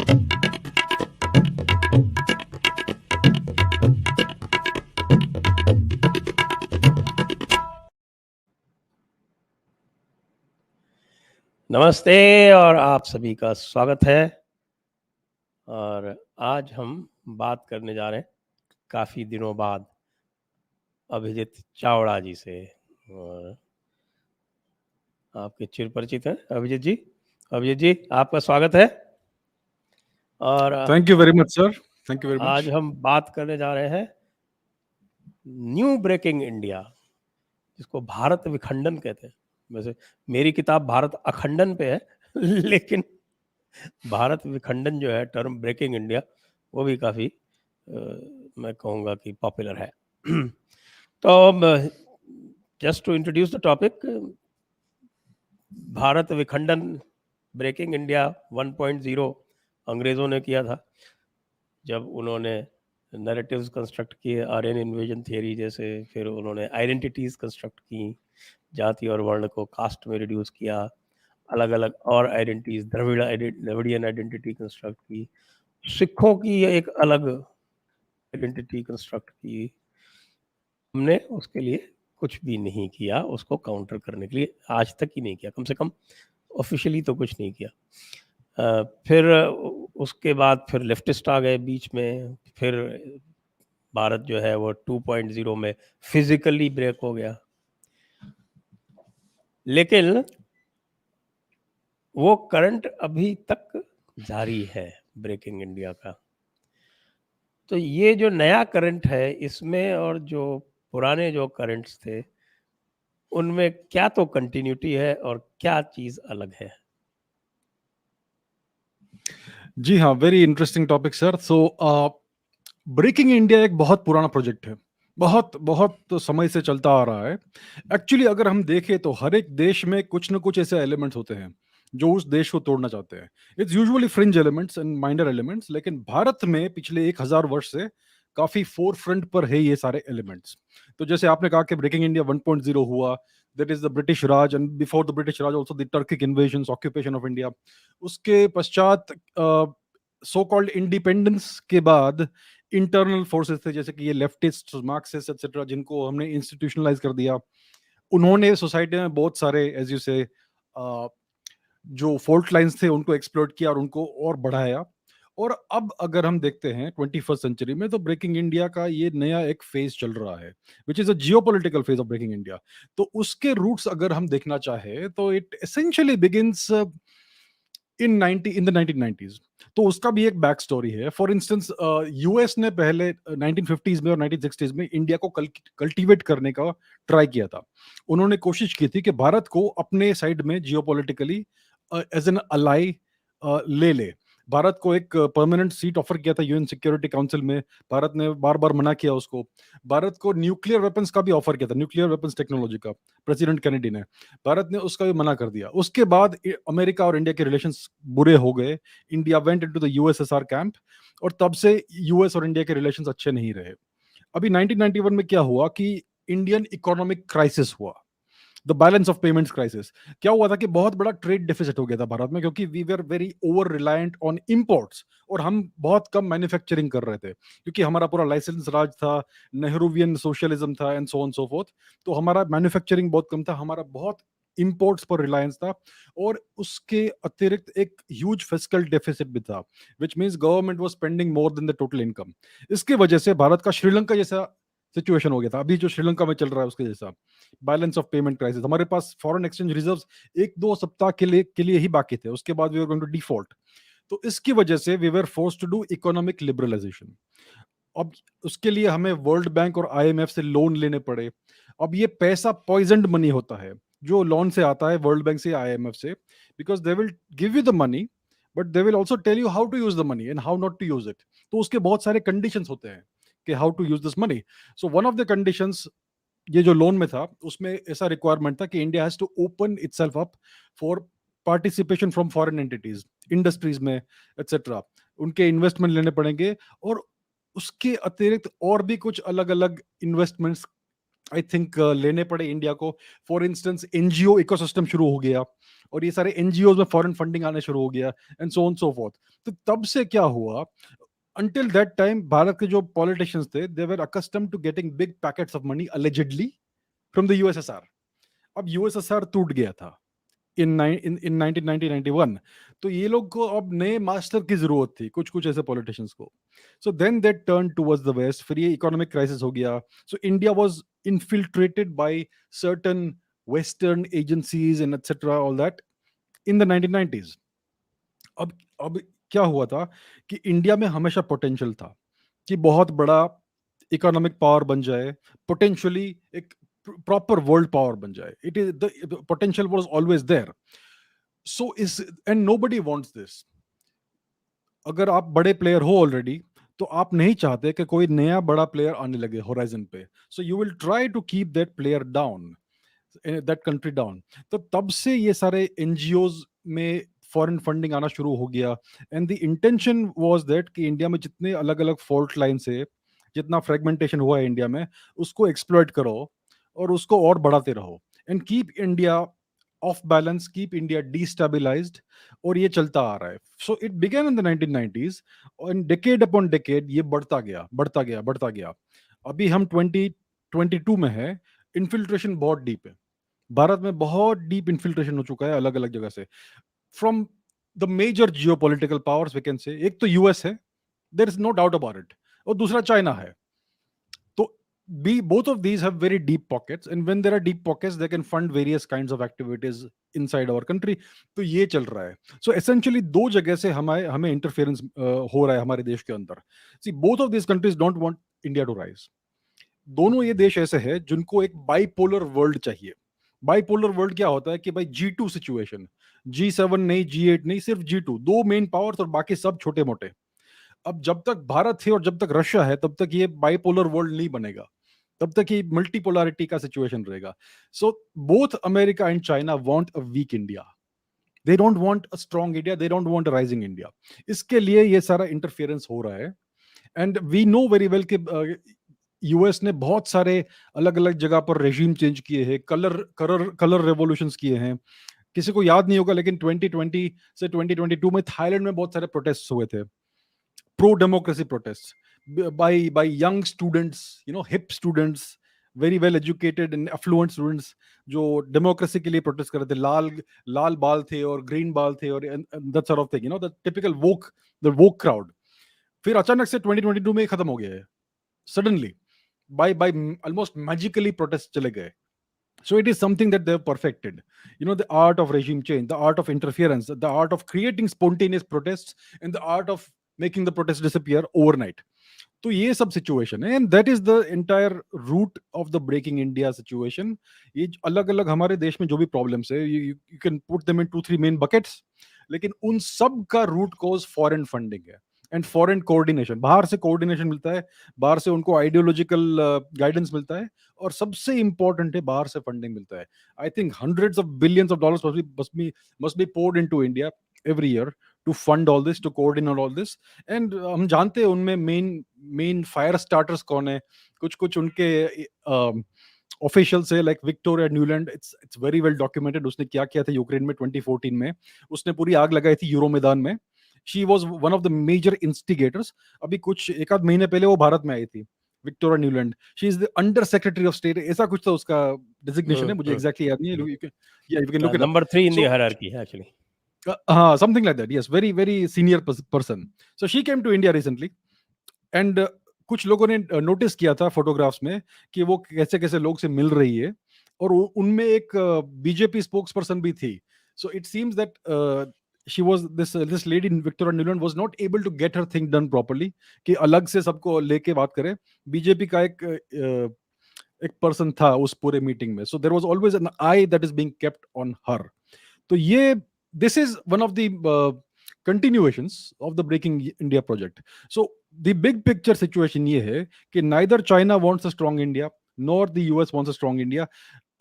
नमस्ते और आप सभी का स्वागत है। और आज हम बात करने जा रहे हैं काफ़ी दिनों बाद अभिजीत चावड़ा जी से। और आपके चिर परिचित हैं अभिजीत जी। अभिजीत जी, आपका स्वागत है। और thank you very much sir, thank you very much. आज हम बात करने जा रहे हैं न्यू ब्रेकिंग इंडिया, जिसको भारत विखंडन कहते हैं। वैसे मेरी किताब भारत अखंडन पे है लेकिन भारत विखंडन जो है, टर्म ब्रेकिंग इंडिया, वो भी काफ़ी मैं कहूँगा कि पॉपुलर है। तो just to introduce the topic, Bharat विखंडन, ब्रेकिंग इंडिया 1.0 अंग्रेज़ों ने किया था जब उन्होंने नैरेटिव्स कंस्ट्रक्ट किए, आर्यन इन्वेजन थियरी जैसे। फिर उन्होंने आइडेंटिटीज़ कंस्ट्रक्ट की, जाति और वर्ण को कास्ट में रिड्यूस किया, अलग अलग और आइडेंटिटीज़, द्रविडियन आइडेंटिटी कंस्ट्रक्ट की, सिखों की एक अलग आइडेंटिटी कंस्ट्रक्ट की। हमने उसके लिए कुछ भी नहीं किया, उसको काउंटर करने के लिए आज तक ही नहीं किया, कम से कम ऑफिशियली तो कुछ नहीं किया। फिर उसके बाद फिर लेफ्टिस्ट आ गए बीच में। फिर भारत जो है वो 2.0 में फिजिकली ब्रेक हो गया, लेकिन वो करंट अभी तक जारी है ब्रेकिंग इंडिया का। तो ये जो नया करंट है इसमें और जो पुराने जो करंट्स थे उनमें क्या तो कंटिन्यूटी है और क्या चीज अलग है? जी हाँ, वेरी इंटरेस्टिंग टॉपिक सर। सो ब्रेकिंग इंडिया एक बहुत पुराना प्रोजेक्ट है, बहुत बहुत समय से चलता आ रहा है। एक्चुअली अगर हम देखें तो हर एक देश में कुछ ना कुछ ऐसे एलिमेंट्स होते हैं जो उस देश को तोड़ना चाहते हैं। It's usually fringe elements and minor elements, लेकिन भारत में पिछले 1000 वर्ष से काफी फोर फ्रंट पर है ये सारे एलिमेंट्स। तो जैसे आपने कहा कि ब्रेकिंग इंडिया 1.0 हुआ, that is the British Raj, and before the British Raj also the Turkic invasion, occupation of India. उसके पश्चात सो कॉल्ड इंडिपेंडेंस के बाद इंटरनल फोर्सेस थे, जैसे कि ये लेफ्टिस्ट, मार्क्सिस्ट एक्सेट्रा, जिनको हमने इंस्टीट्यूशनलाइज कर दिया। उन्होंने सोसाइटी में बहुत सारे, एज यू से, जो फॉल्ट लाइंस थे उनको एक्सप्लोर किया और उनको और बढ़ाया। और अब अगर हम देखते हैं 21st सेंचुरी में, तो ब्रेकिंग इंडिया का ये नया एक फेज चल रहा है, which is a geopolitical phase of breaking India. तो उसके रूट्स अगर हम देखना चाहे तो it essentially begins in the 1990s। तो उसका भी एक बैक स्टोरी है। फॉर इंस्टेंस, यूएस ने पहले 1950s में और 1960s में इंडिया को कल्टीवेट करने का ट्राई किया था। उन्होंने कोशिश की थी कि भारत को अपने साइड में जियोपॉलिटिकली एज एन अलाई ले ले। भारत को एक परमानेंट सीट ऑफर किया था यूएन सिक्योरिटी काउंसिल में। भारत ने बार बार मना किया उसको। भारत को न्यूक्लियर वेपन्स का भी ऑफर किया था, न्यूक्लियर वेपन्स टेक्नोलॉजी का, प्रेसिडेंट कैनेडी ने। भारत ने उसका भी मना कर दिया। उसके बाद अमेरिका और इंडिया के रिलेशंस बुरे हो गए। India went into the USSR camp, और तब से यूएस और इंडिया के रिलेशंस अच्छे नहीं रहे। अभी 1991 में क्या हुआ कि इंडियन इकोनॉमिक क्राइसिस हुआ, the balance of payments crisis. क्या हुआ था कि बहुत बड़ा ट्रेड डेफिसिट हो गया था भारत में, क्योंकि we were very over reliant on imports, और हम बहुत कम मैन्युफैक्चरिंग कर रहे थे, क्योंकि हमारा पूरा लाइसेंस राज था, नेहरूवियन सोशलिज्म था, and so on so fourth. तो हमारा मैन्युफैक्चरिंग बहुत कम था, हमारा बहुत इंपोर्ट्स पर रिलायंस था। और उसके अतिरिक्त एक ह्यूज फिस्कल डेफिसिट भी था, which means government was spending more than the total income. इसकी वजह से भारत का श्रीलंका जैसा सिचुएशन हो गया था, अभी जो श्रीलंका में चल रहा है उसके जैसा बैलेंस ऑफ पेमेंट क्राइसिस। हमारे पास फॉरेन एक्सचेंज रिजर्व्स 1-2 सप्ताह के लिए ही बाकी थे, उसके बाद we were going to default. तो इसकी वजह से we were forced to do economic liberalisation. अब उसके लिए हमें वर्ल्ड बैंक और आईएमएफ से लोन लेने पड़े। अब ये पैसा पॉइजनड मनी होता है जो लोन से आता है, वर्ल्ड बैंक से, आईएमएफ से, because they will give you the money, but they will also tell you how to use the money and how not to use it. तो उसके बहुत सारे कंडीशंस होते हैं कि how to use this money. So one of the conditions, ये जो loan में था, उसमें ऐसा रिक्वायरमेंट था कि India has to open itself up for participation from foreign entities, industries में एक्सेट्रा। उनके इन्वेस्टमेंट लेने पड़ेंगे, और उसके अतिरिक्त और भी कुछ अलग अलग इन्वेस्टमेंट्स आई थिंक लेने पड़े इंडिया को. फॉर इंस्टेंस एनजीओ इकोसिस्टम शुरू हो गया और ये सारे एनजीओ में फॉरेन फंडिंग आने शुरू हो गया and so on so fourth. तो तब से क्या हुआ, until that time भारत के जो politicians थे, they were accustomed to getting big packets of money allegedly from the USSR. अब यूएसएसआर टूट गया था इन 1991. तो ये लोग को अब नए मास्टर की जरूरत थी, कुछ कुछ ऐसे पॉलिटिशियंस को. So then they turn towards the west. फिर ये इकोनॉमिक क्राइसिस हो गया. So India was infiltrated by certain western agencies and etcetera all that in the 1990s. अब क्या हुआ था कि इंडिया में हमेशा पोटेंशियल था कि बहुत बड़ा इकोनॉमिक पावर बन जाए, पोटेंशियली एक प्रॉपर वर्ल्ड पावर बन जाए. It is the potential was always there. So is and nobody wants this. अगर आप बड़े प्लेयर हो ऑलरेडी तो आप नहीं चाहते कि कोई नया बड़ा प्लेयर आने लगे होराइजन पे. So you will try to keep that player down, that country down. तो तब से ये सारे एनजीओज में फॉरेन फंडिंग आना शुरू हो गया. And the intention was that कि इंडिया में जितने अलग अलग फॉल्ट लाइन से जितना फ्रेगमेंटेशन हुआ है इंडिया में, उसको एक्सप्लॉइट करो और उसको और बढ़ाते रहो and keep India off balance, keep India destabilised. और ये चलता आ रहा है. So it began in the 1990s और डेकेड अपॉन डेकेड ये बढ़ता गया बढ़ता गया बढ़ता गया. अभी हम 2022 में है. इन्फिल्ट्रेशन बहुत डीप है भारत में, बहुत डीप इन्फिल्ट्रेशन हो चुका है अलग अलग जगह से. From the major geopolitical powers we can say, एक तो यूएस है, there is no doubt about it, और दूसरा चाइना है. तो both of these have very deep pockets, and when there are deep pockets they can fund various kinds of activities inside our country. तो ये चल रहा है. So essentially दो जगह से हमें हमें इंटरफेरेंस हो रहा है हमारे देश के अंदर. See, both of these countries don't want India to rise. दोनों ये देश ऐसे हैं जिनको एक बाइपोलर वर्ल्ड चाहिए. बाइपोलर वर्ल्ड क्या होता है कि भाई G2 सिचुएशन, G7 नहीं, G8 नहीं, सिर्फ G2, दो मेन पावर्स और बाकी सब छोटे मोटे. अब जब तक भारत है और जब तक रशिया है तब तक ये बाइपोलर वर्ल्ड नहीं बनेगा, तब तक ये मल्टीपोलैरिटी का सिचुएशन रहेगा. So both America and China want a weak India. They don't want a strong India, they don't want a rising India. इसके लिए ये सारा इंटरफेरेंस हो रहा है. And we know very well कि यूएस ने बहुत सारे अलग अलग जगह पर रेजिम चेंज किए हैं, कलर कलर कलर रेवोल्यूशंस किए हैं. किसी को याद नहीं होगा लेकिन 2020 से 2022 में थाईलैंड में बहुत सारे प्रोटेस्ट हुए थे, pro democracy protests by young students, hip students, very well educated and affluent students, जो डेमोक्रेसी के लिए प्रोटेस्ट कर रहे थे. लाल लाल बाल थे और ग्रीन बाल थे और that sort of thing, the typical woke crowd. फिर अचानक से 2022 में खत्म हो गया है suddenly. by almost magically protest चले गए. So it is something that they've perfected. The art of regime change, the art of interference, the art of creating spontaneous protests, and the art of making the protests disappear overnight. तो ये सब situation है, and that is the entire root of the breaking India situation. ये अलग अलग हमारे देश में जो भी प्रॉब्लम्स है, you can put them in 2-3 main buckets, लेकिन उन सब का रूट कॉज फॉरेन फंडिंग है एंड फॉरेन कोऑर्डिनेशन. बाहर से कोऑर्डिनेशन मिलता है, बाहर से उनको आइडियोलॉजिकल गाइडेंस मिलता है, और सबसे इंपॉर्टेंट है बाहर से फंडिंग मिलता है. I think hundreds of billions of dollars must be poured into India every year to fund all this, to coordinate all this. And हम जानते हैं उनमें मेन फायर स्टार्टर्स कौन है. कुछ उनके ऑफिशियल से, like Victoria Nuland, it's very well documented. उसने क्या किया था यूक्रेन में 2014 में, उसने पूरी आग लगाई थी यूरो मैदान में. She was one of the major instigators. अभी कुछ एक आध महीने पहले वो भारत में आई थी, Victoria Nuland. She is the under secretary of state, ऐसा कुछ तो उसका डिजिग्नेशन है, मुझे एग्जैक्टली याद नहीं है. You can look it up. Number 3 in the hierarchy actually. Something like that. Yes, very very senior person. So she came to India recently, and कुछ लोगों ने नोटिस किया था फोटोग्राफ्स में कि वो कैसे कैसे लोग से मिल रही है, और उनमें एक बीजेपी स्पोक्स पर्सन भी थी. So it seems that she was this lady in Victoria Nuland was not able to get her thing done properly, कि अलग से सबको लेके बात करे. बीजेपी का एक पर्सन था उस पूरे मीटिंग में. So there was always an eye that is being kept on her. तो ये this is one of the continuations of the Breaking India project. So the big picture situation ये है कि neither China wants a strong India nor the US wants a strong India.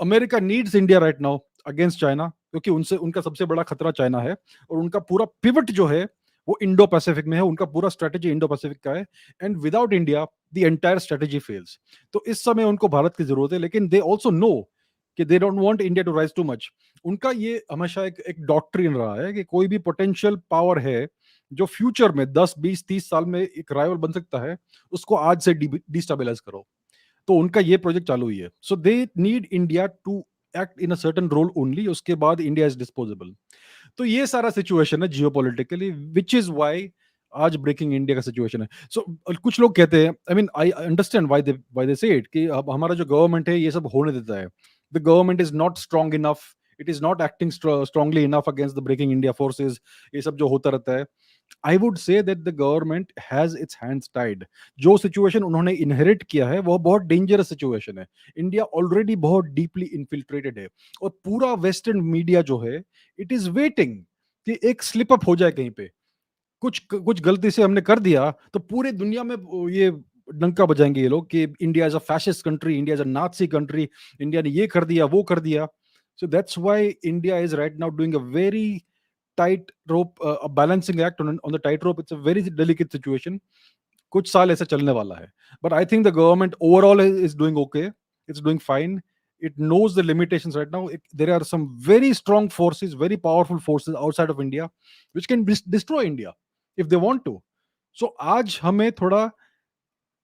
America needs India right now against China, क्योंकि उनका सबसे बड़ा खतरा China है, और उनका पूरा पिवट जो है वो इंडो पैसिफिक में है, उनका पूरा स्ट्रेटेजी इंडो पैसिफिक का है, and without India the entire strategy fails. तो इस समय उनको भारत की जरूरत है, लेकिन दे ऑल्सो नो कि they don't want India to rise too much. उनका ये हमेशा एक डॉक्ट्रिन रहा है कि कोई भी पोटेंशियल पावर है जो फ्यूचर में 10 20 30 साल में एक राइवल बन सकता है, उसको आज से डिस्टेबलाइज करो। तो उनका ये प्रोजेक्ट चालू ही है। So they need India to act in a certain role only, उसके बाद इंडिया इज डिस्पोजेबल। तो ये सारा सिचुएशन है जियोपॉलिटिकली, विच इज व्हाई आज ब्रेकिंग इंडिया का सिचुएशन है। सो कुछ लोग कहते हैं, I mean I understand why they से इट, कि अब हमारा जो गवर्नमेंट है ये सब होने देता है, the government is not strong enough, it is not acting strongly enough against the breaking India forces, ये सब जो होता रहता है। I would say that the government has its hands tied. जो सिचुएशन उन्होंने इनहेरिट किया है वो बहुत डेंजरस सिचुएशन है। इंडिया ऑलरेडी बहुत डीपली इन्फिल्ट्रेटेड है, और पूरा वेस्टर्न मीडिया जो है इट इज वेटिंग कि एक स्लिप अप हो जाए कहीं पे, कुछ कुछ गलती से हमने कर दिया तो पूरे दुनिया में ये डंका बजाएंगे ये लोग कि India is a fascist country, India is a Nazi country, India ने ये कर दिया वो कर दिया। So that's why India is right now doing a very tight rope, a balancing act on the tight rope. It's a very delicate situation. कुछ साल ऐसे चलने वाला है, but I think the government overall is doing okay. It's doing fine. It knows the limitations right now. There are some very strong forces, very powerful forces outside of India, which can destroy India if they want to. So आज हमें थोड़ा,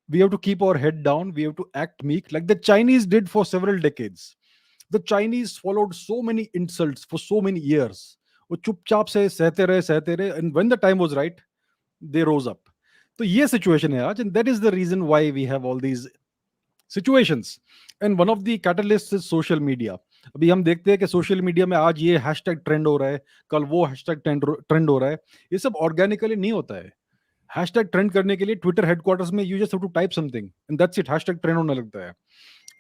we have to keep our head down. We have to act meek, like the Chinese did for several decades. The Chinese followed so many insults for so many years. वो चुपचाप से सहते रहे, and when the time was right, they rose up. तो ये situation है आज, and that is the reason why we have all these situations. And one of the catalysts is social media. अभी हम देखते हैं कि सोशल मीडिया में आज ये हैशटैग ट्रेंड हो रहा है, कल वो हैशटैग ट्रेंड हो रहा है। ये सब ऑर्गेनिकली नहीं होता है। हैशटैग ट्रेंड करने के लिए ट्विटर हेडक्वार्टर्स में you just have to type something and that's it, hashtag trend होने लगता है।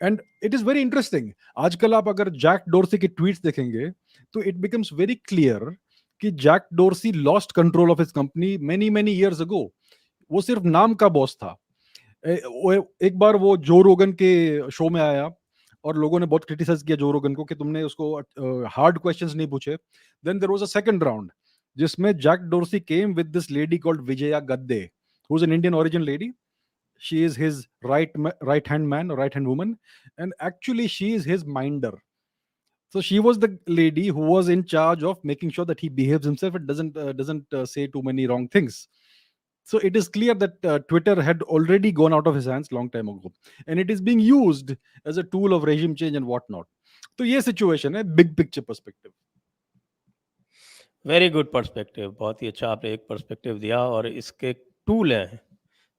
And it is very interesting. आजकल आप अगर जैक डोर्सी की ट्वीट्स देखेंगे तो इट बिकम्स वेरी क्लियर कि Jack Dorsey lost control of his company many many years ago. वो सिर्फ नाम का बॉस था। एक बार वो जो रोगन के शो में आया और लोगों ने बहुत क्रिटिसाइज किया जो रोगन को कि तुमने उसको हार्ड क्वेश्चंस नहीं पूछे। Then there was a second round जिसमें Jack Dorsey came with this lady called Vijaya Gadde, who is an Indian origin lady. She is his right hand man or right hand woman, and actually she is his minder. So she was the lady who was in charge of making sure that he behaves himself and doesn't say too many wrong things. So it is clear that Twitter had already gone out of his hands long time ago, and it is being used as a tool of regime change and whatnot. तो ये situation है big picture perspective. Very good perspective, बहुत ही अच्छा आपने एक perspective दिया। और इसके टूल हैं,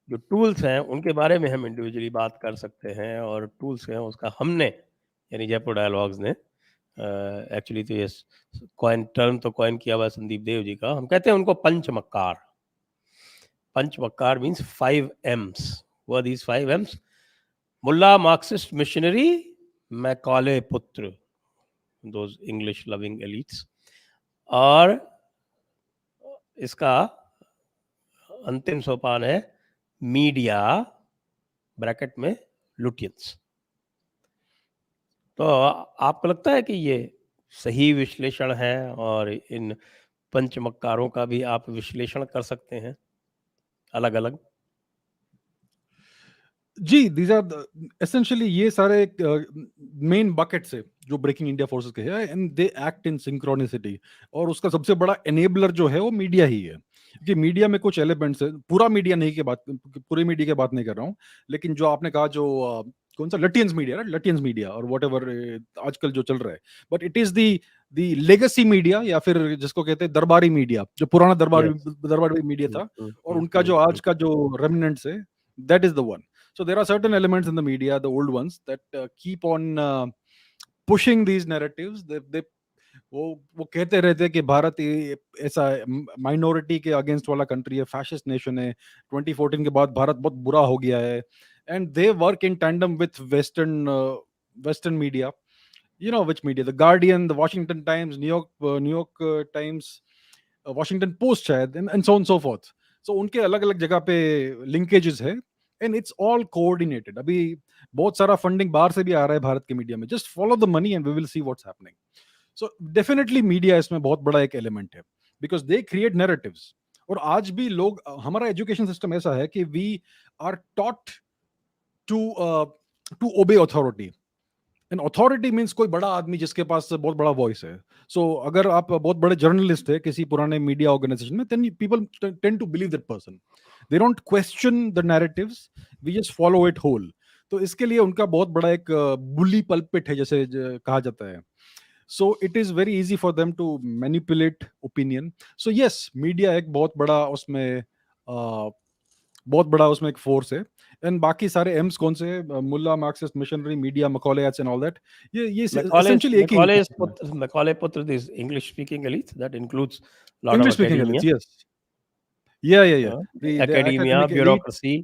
जो टूल्स हैं उनके बारे में हम इंडिविजुअली बात कर सकते हैं। और टूल्स हैं उसका हमने यानी जयपुर डायलॉग्स ने एक्चुअली तो ये टर्म तो कॉइन किया हुआ संदीप देव जी का। हम कहते हैं उनको पंच मक्कार। पंच मक्कार मीन्स 5 M's। वो दीज 5 M's: मुल्ला मार्क्सिस्ट मिशनरी मैकाले पुत्र, दोज इंग्लिश लविंग एलिट्स। और इसका अंतिम सोपान है मीडिया ब्रैकेट में लुटियंस। तो आपको लगता है कि ये सही विश्लेषण है और इन पंचमक्कारों का भी आप विश्लेषण कर सकते हैं अलग अलग? जी, दीज आर एसेंशियली ये सारे मेन बकेट्स है जो ब्रेकिंग इंडिया फोर्सेस के हैं, and they act in synchronicity. और उसका सबसे बड़ा एनेबलर जो है वो मीडिया ही है, क्योंकि मीडिया में कुछ एलिमेंट्स है, पूरा मीडिया नहीं की बात, पूरे मीडिया की बात नहीं कर रहा हूँ, लेकिन जो आपने कहा जो कौन सा लटियंस मीडिया, लटियंस मीडिया और वट एवर आजकल जो चल रहा है, but it is the legacy media, या फिर जिसको कहते हैं दरबारी मीडिया, जो पुराना दरबारी मीडिया था, और उनका जो आज का जो रेमिनेंट्स है, that is the one. So there are certain elements in the media, the old ones, that keep on pushing these narratives. They वो कहते रहते हैं कि भारत ऐसा माइनॉरिटी के अगेंस्ट वाला कंट्री है, फैशिस्ट नेशन है, 2014 के बाद भारत बहुत बुरा हो गया है, and they work in tandem with western media. You know which media? The Guardian, the Washington Times, New York Times, Washington Post शायद, and so on and so forth. So उनके अलग अलग जगह पे linkages है, and it's all coordinated. अभी बहुत सारा फंडिंग बाहर से भी आ रहा है भारत के मीडिया में. Just follow the money and we will see what's happening. So definitely media इसमें बहुत बड़ा एक एलिमेंट है, because they create narratives. और आज भी लोग, हमारा एजुकेशन सिस्टम ऐसा है कि we are taught to to obey authority. An authority means कोई बड़ा आदमी जिसके पास बहुत बड़ा वॉइस है। सो अगर आप बहुत बड़े जर्नलिस्ट थे किसी पुराने मीडिया ऑर्गेनाइजेशन में, then people tend to believe that person, they don't question the narratives, we just follow it whole. तो इसके लिए उनका बहुत बड़ा एक बुली पल्पिट है, जैसे कहा जाता है। So it is very easy for them to manipulate opinion. So yes, media एक बहुत बड़ा उसमें बहुत बड़ा उसमें एक फोर्स है। एंड बाकी सारे एम्स कौन से, mullah, Marxist, missionary, media, Macaulayites and all that, ये एसेंशियली एक ही ecosystem है। Macaulay Putra, this English speaking elite that includes a lot of English speaking academia, elites, yes. Yeah. The academia, academic elite. bureaucracy,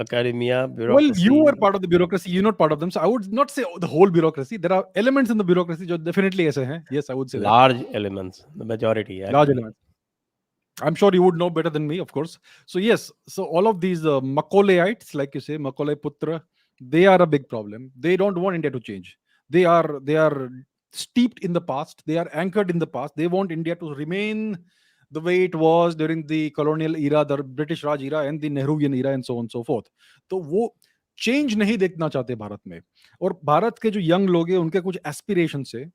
academia, Well, you are bureaucracy. part of the bureaucracy, you're not part of them. So I would not say the whole bureaucracy. There are elements in the bureaucracy जो definitely ऐसे हैं. Yes, I would say that. Large elements, the majority Large actually. elements. I'm sure you would know better than me, of course. So yes, so all of these Macaulay'ites, like you say, Macaulay Putra, they are a big problem. They don't want India to change. They are steeped in the past. They are anchored in the past. They want India to remain the way it was during the colonial era, the British Raj era, and the Nehruvian era, and so on and so forth. तो वो change नहीं देखना चाहते भारत में। और भारत के जो young लोग हैं उनके कुछ एस्पिरेशन से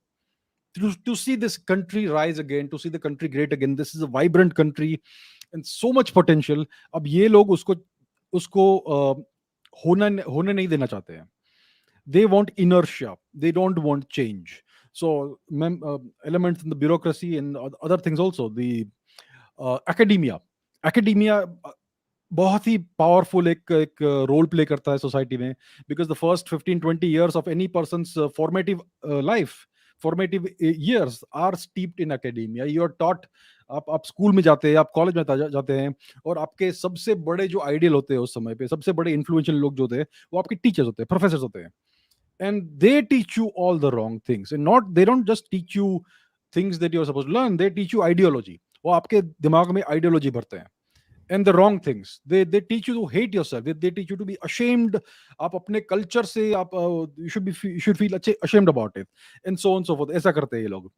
to see this country rise again, to see the country great again. This is a vibrant country and so much potential. अब ये लोग उसको उसको होने नहीं देना चाहते हैं. They want inertia. They don't want change. So elements in the bureaucracy and other things also. The academia बहुत ही पावरफुल एक रोल प्ले करता है सोसाइटी में, because the first 15-20 years of any person's formative years are steeped in academia. You are taught, आप school में जाते हैं, आप कॉलेज में जाते हैं, और आपके सबसे बड़े जो आइडियल होते हैं उस समय पे, सबसे बड़े इन्फ्लुएंशियल लोग जो होते हैं वो आपके टीचर्स होते हैं, प्रोफेसर होते हैं, and they teach you all the wrong things. And not, they don't just teach you things that you're supposed to learn, they teach you ideology. वो आपके दिमाग में आइडियोलॉजी भरते हैं, and the wrong things. They teach you to hate yourself. They teach you to be ashamed. आप अपने culture से आप you should feel ashamed about it, and so on and so forth. ऐसा करते हैं ये लोग.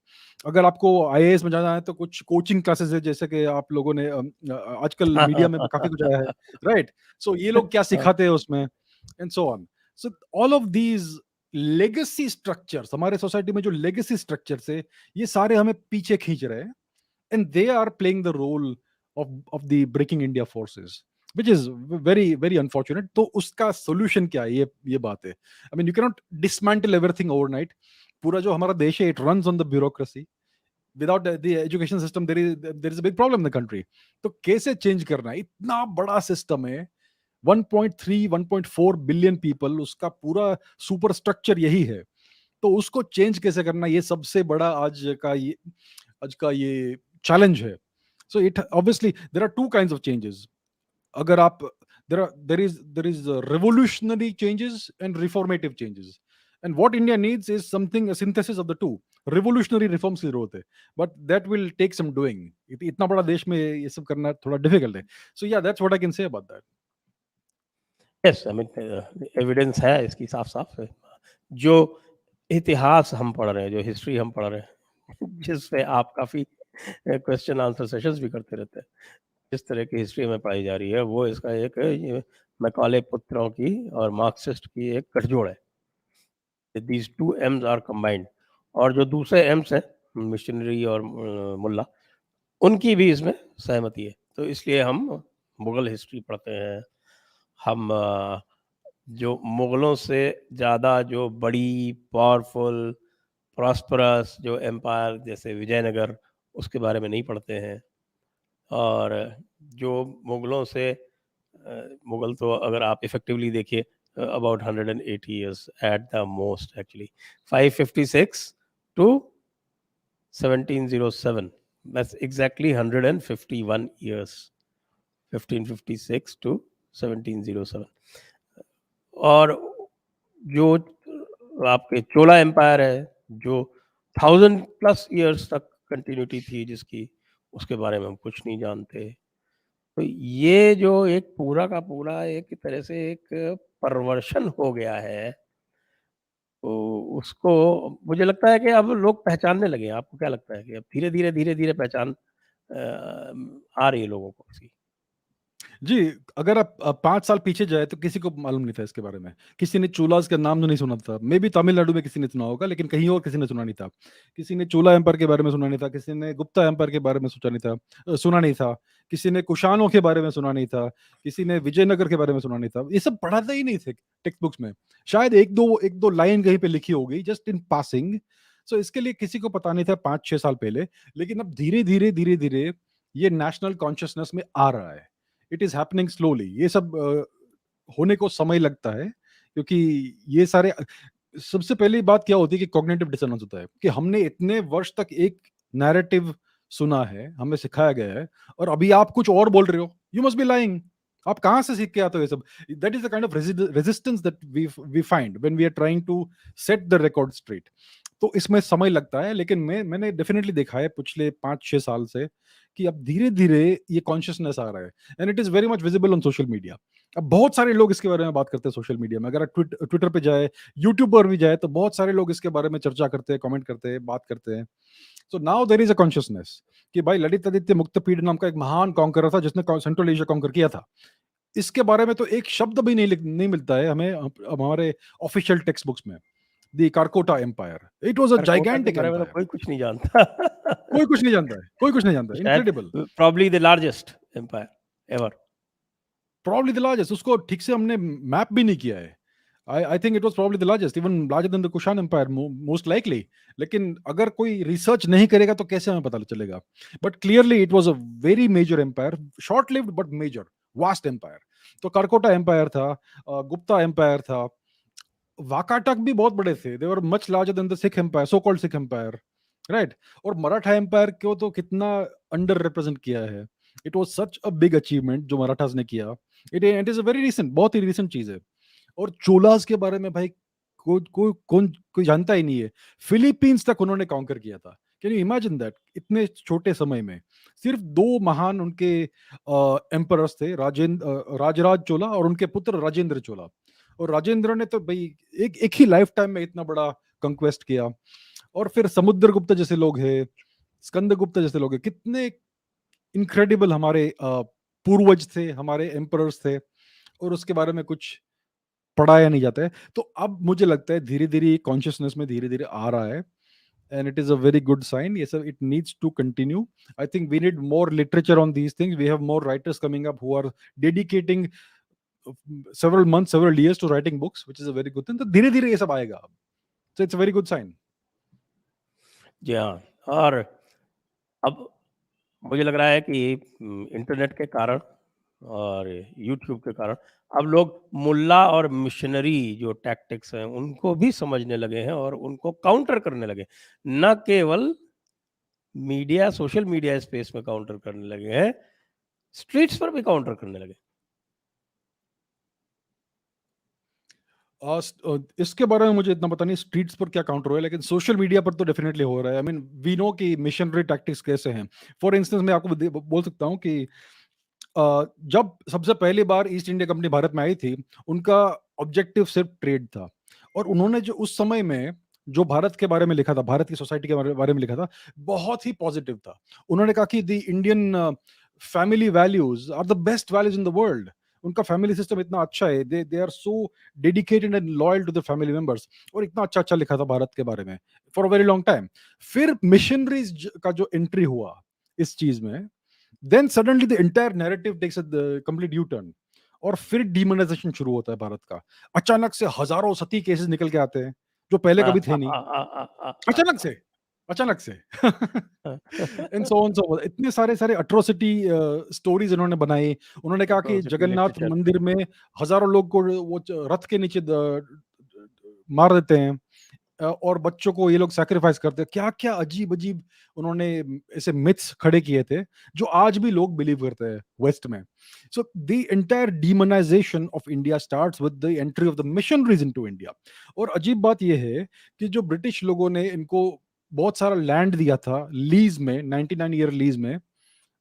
अगर आपको IAS में जाना है तो कुछ कोचिंग क्लासेस है, जैसे कि आप लोगों ने आजकल मीडिया में काफी कुछ आया है, राइट? सो ये लोग क्या सिखाते हैं उसमें, and so on. So all of these legacy structures, हमारे सोसाइटी में जो लेगेसी स्ट्रक्चर्स है, ये सारे हमें पीछे खींच रहे हैं, and they are playing the role of the breaking India forces, which is very unfortunate. तो उसका solution क्या है, ये बात है. I mean, you cannot dismantle everything overnight. पूरा जो हमारा देश है, it runs on the bureaucracy. Without the education system, there is a big problem in the country. तो कैसे change करना है? इतना बड़ा system है, 1.3-1.4 billion people, उसका पूरा super structure यही है. तो उसको change कैसे करना, ये सबसे बड़ा आज का ये challenge है. So it obviously there are two kinds of changes. अगर आप there is revolutionary changes and reformative changes, and what India needs is something, a synthesis of the two. Revolutionary reforms की जरूरत है, but that will take some doing. इतना बड़ा देश में ये सब करना थोड़ा difficult है. So yeah, that's what I can say about that. Yes, I mean evidence है इसकी साफ है. जो इतिहास हम पढ़ रहे हैं, जो हिस्ट्री हम पढ़ रहे हैं, जिसपे आप काफी क्वेश्चन आंसर सेशंस भी करते रहते हैं, जिस तरह की हिस्ट्री में पढ़ाई जा रही है, वो इसका एक मैकॉले पुत्रों की और मार्क्सिस्ट की एक गठजोड़ है. These two M's are combined. और जो दूसरे M's हैं, मिशनरी और मुल्ला, उनकी भी इसमें सहमति है. तो इसलिए हम मुगल हिस्ट्री पढ़ते हैं. हम जो मुगलों से ज़्यादा जो बड़ी, पावरफुल, प्रॉस्परस जो एम्पायर जैसे विजयनगर, उसके बारे में नहीं पढ़ते हैं. और जो मुगलों से मुगल तो अगर आप इफेक्टिवली देखिए about 180 years at the most, actually 556 to 1707, that's exactly 151 years, 1556 to 1707. और जो आपके चोला एम्पायर है, जो 1000+ years तक कंटिन्यूटी थी जिसकी, उसके बारे में हम कुछ नहीं जानते. तो ये जो एक पूरा का पूरा एक तरह से एक परवर्शन हो गया है, तो उसको मुझे लगता है कि अब लोग पहचानने लगे हैं. आपको क्या लगता है कि अब धीरे-धीरे पहचान आ रही है लोगों को इसकी। जी, अगर आप 5 साल पीछे जाए तो किसी को मालूम नहीं था इसके बारे में। किसी ने चोलास का नाम तो नहीं सुना था। मेबी तमिलनाडु में किसी ने सुना होगा, लेकिन कहीं और किसी ने सुना नहीं था। किसी ने चोला एम्पायर के बारे में सुना नहीं था, किसी ने गुप्ता एम्पायर के बारे में सुना नहीं था, किसी ने कुषाणों के बारे में सुना नहीं था, किसी ने विजयनगर के बारे में सुना नहीं था। ये सब पढ़ाते ही नहीं थे टेक्स्ट बुक्स में। शायद 1-2 लाइन कहीं पे लिखी होगी जस्ट इन पासिंग। सो इसके लिए किसी को पता नहीं था 5-6 साल पहले, लेकिन अब धीरे-धीरे ये नेशनल कॉन्शियसनेस में आ रहा है। It is happening slowly. ये सब होने को समय लगता है, क्योंकि ये सारे सबसे पहली बात क्या होती है कि कॉग्निटिव डिसोनेंस होता है कि हमने इतने वर्ष तक एक नैरेटिव सुना है, हमें सिखाया गया है, और अभी आप कुछ और बोल रहे हो। You must be lying. आप कहाँ से सीख के आते हो ये सब? That is the kind of resistance that we find when we are trying to set the record straight. तो इसमें समय लगता है, लेकिन मैंने डेफिनेटली देखा है पिछले 5-6 साल से कि अब धीरे धीरे ये कॉन्शियसनेस आ रहा है, and it is very much visible on social media. अब बहुत सारे लोग इसके बारे में बात करते हैं सोशल मीडिया में। अगर आप ट्विटर पे जाए, यूट्यूब पर भी जाए, तो बहुत सारे लोग इसके बारे में चर्चा करते हैं, कमेंट करते हैं, बात करते हैं। So now there is a consciousness कि भाई ललित आदित्य मुक्तपीड नाम का एक महान कॉन्करर था जिसने सेंट्रल एशिया कॉन्कर किया था। इसके बारे में तो एक शब्द भी नहीं मिलता है हमें हमारे ऑफिशियल टेक्स्ट बुक्स में। The Karkota empire, it was a Karkota के जाइगैंटिक बारे में तो एम्पायर। कोई कुछ नहीं जानता। कोई कुछ नहीं जानता है, कोई कुछ नहीं जानता। शायद incredible. Probably the largest empire ever. Probably the largest. उसको ठीक से हमने मैप भी नहीं किया है। I think it was probably the largest, even larger than the Kushan Empire, most likely. लेकिन अगर कोई रिसर्च नहीं करेगा तो कैसे हमें पता चलेगा? But clearly it was a very major empire, short-lived but major, vast empire. तो करकोटा एम्पायर था, गुप्ता एम्पायर था, वाकाटक भी बहुत बड़े थे। They were much larger than the Sikh empire, so called Sikh empire, right? और मराठा एम्पायर को तो कितना अंडर रिप्रेजेंट किया है। It was such a big achievement जो मराठास ने किया। It is a very recent, बहुत ही रिसेंट चीज है। और चोलास के बारे में भाई कोई जानता ही नहीं है। फिलीपींस तक उन्होंने कॉन्कर किया था। Can you imagine that? इतने छोटे समय में सिर्फ 2 महान उनके एम्परर्स थे, राजराज चोला और उनके पुत्र राजेंद्र चोला। और राजेंद्र ने तो भाई एक एक ही लाइफ टाइम में इतना बड़ा कंक्वेस्ट किया। और फिर समुद्रगुप्त जैसे लोग हैं, स्कंदगुप्त जैसे लोग हैं, कितने इनक्रेडिबल हमारे पूर्वज थे, हमारे एम्परर्स थे, और उसके बारे में कुछ पढ़ाया नहीं जाता है। तो अब मुझे लगता है धीरे धीरे कॉन्शियसनेस में धीरे धीरे आ रहा है, and it is a very good sign. Yes, sir, it needs to continue. I think we need more literature on these things. We have more writers coming up who are dedicating several months, several years to writing books, which is a very good thing. तो धीरे धीरे ये सब आएगा। So it's a very good sign. जी हाँ। और अब मुझे लग रहा है कि इंटरनेट के कारण और यूट्यूब के कारण अब लोग मुल्ला और मिशनरी जो टैक्टिक्स हैं उनको भी समझने लगे हैं और उनको काउंटर करने लगे। न केवल मीडिया, सोशल मीडिया स्पेस में काउंटर करने लगे हैं, स्ट्रीट्स पर भी काउंटर करने लगे। इसके बारे में मुझे इतना पता नहीं स्ट्रीट्स पर क्या काउंटर हुआ है, लेकिन सोशल मीडिया पर तो डेफिनेटली हो रहा है। आई मीन वी नो कि मिशनरी टैक्टिक्स कैसे हैं। फॉर इंस्टेंस मैं आपको बोल सकता हूँ कि जब सबसे पहली बार ईस्ट इंडिया कंपनी भारत में आई थी, उनका ऑब्जेक्टिव सिर्फ ट्रेड था। और उन्होंने जो उस समय में जो भारत के बारे में लिखा था, भारत की सोसाइटी के बारे में लिखा था, बहुत ही पॉजिटिव था। उन्होंने कहा कि the Indian family values are the best values in the world. उनका फैमिली सिस्टम इतना अच्छा है, they are so dedicated and loyal to the family members. और इतना अच्छा अच्छा लिखा था भारत के बारे में for a very long time. फिर मिशनरीज का जो एंट्री हुआ इस चीज में, then suddenly the entire narrative takes a complete U-turn। और फिर डिमोनेटाइजेशन शुरू होता है भारत का। अचानक से हजारों सती केसेस निकल के आते हैं जो पहले कभी थे नहीं। अचानक से, अचानक से। एंड सो ऑन सो इतने सारे सारे अट्रोसिटी स्टोरीज इन्होंने बनाई। उन्होंने कहा कि जगन्नाथ मंदिर में हजारों लोग को वो रथ के नीचे मार देते हैं, और बच्चों को ये लोग सैक्रिफाइस करते हैं। क्या क्या अजीब अजीब उन्होंने ऐसे मिथ्स खड़े किए थे जो आज भी लोग बिलीव करते हैं वेस्ट में। So the entire demonisation of India starts with the entry of the missionaries into India. और अजीब बात यह है कि जो ब्रिटिश लोगों ने इनको बहुत सारा लैंड दिया था लीज में, 99 ईयर लीज में,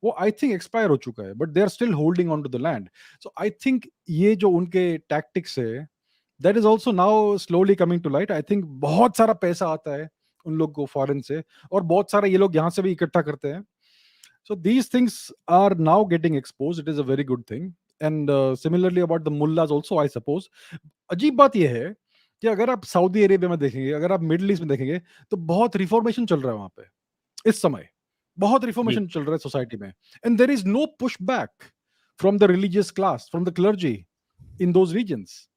वो आई थिंक एक्सपायर हो चुका है, but they are still holding on to the land. So I think ये जो उनके टैक्टिक्स है, that is also now slowly coming to light. I think बहुत सारा पैसा आता है उन लोग को फॉरेन से, और बहुत सारा ये लोग यहाँ से भी इकट्ठा करते हैं। So these things are now getting exposed. It is a very good thing. And similarly about the mullahs also, I suppose. अजीब बात यह है कि अगर आप सऊदी अरेबिया में देखेंगे, अगर आप मिडिल ईस्ट में देखेंगे, तो बहुत रिफॉर्मेशन चल रहा है वहां पे इस समय। बहुत जी। रिफॉर्मेशन चल रहा है सोसाइटी में, and there is no push back from the religious class, from the clergy in those regions.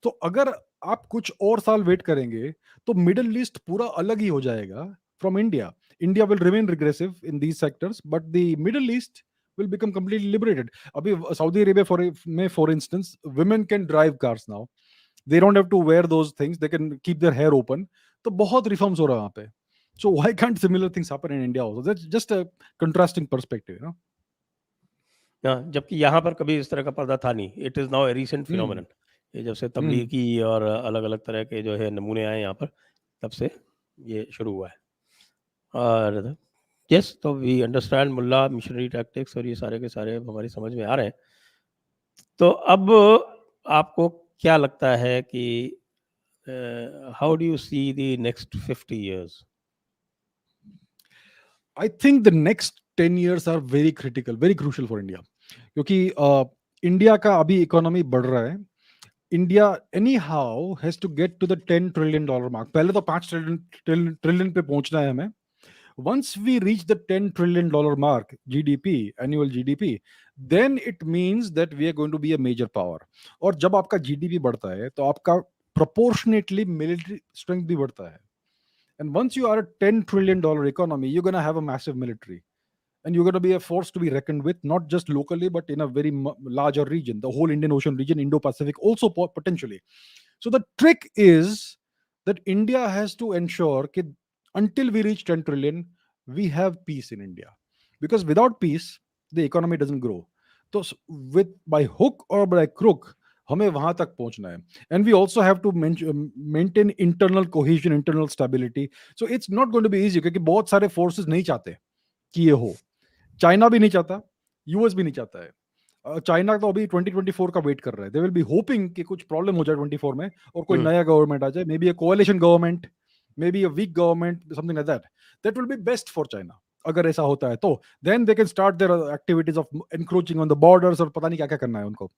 तो अगर आप कुछ और साल वेट करेंगे तो मिडिल ईस्ट पूरा अलग ही हो जाएगा from India. India will remain regressive in these sectors, but the Middle East will become completely liberated. अभी Saudi Arabia for instance, women can drive cars now, they don't have to wear those things, they can keep their hair open. तो बहुत reforms हो रहा है वहां पे। So why can't similar things happen in India also? That's just a contrasting perspective, you know. हाँ, जबकि यहाँ पर कभी इस तरह का पर्दा था नहीं। It is now a recent hmm. Phenomenon. ये जब से हम्म। तबलीगी और अलग-अलग तरह के जो है नमूने आए यहाँ पर, तब से ये शुरू हुआ है। और यस, तो वी अंडरस्टैंड मुल्ला मिशनरी टैक्टिक्स और ये सारे के सारे अब हमारी समझ में आ रहे हैं। तो अब आपको क्या लगता है कि how do you see the next 50 years? I think the next 10 years are very critical, very crucial for India, क्योंकि इंडिया का अभी इकोनॉमी बढ़ रहा है। India anyhow has to get to the $10 trillion mark. पहले तो 5 trillion पे पहुंचना है हमें। Once we reach the $10 trillion mark, GDP, annual GDP, then it means that we are going to B a major power. और जब आपका GDP बढ़ता है तो आपका प्रोपोर्शनेटली मिलिट्री स्ट्रेंथ भी बढ़ता है। And once you are a $10 trillion economy, you're going to have a massive military. And you're going to be a force to be reckoned with, not just locally, but in a very larger region, the whole Indian Ocean region, Indo-Pacific, also potentially. So the trick is that India has to ensure that until we reach 10 trillion, we have peace in India. Because without peace, the economy doesn't grow. So with by hook or by crook, हमें वहां तक पहुंचना है। And we also have to maintain internal cohesion, internal stability. So it's not going to be easy, क्योंकि बहुत सारे forces नहीं चाहते कि ये हो। चाइना भी नहीं चाहता, यूएस भी नहीं चाहता है। चाइना तो अभी 2024 का वेट कर रहा है। दे विल बी होपिंग कि कुछ प्रॉब्लम हो जाए 24 में और कोई नया गवर्नमेंट आ जाए, may be a coalition government, may be a weak government, something like that. That will be best for China. अगर ऐसा होता है तो then they can start their activities of encroaching on the borders, और पता नहीं क्या क्या करना है उनको।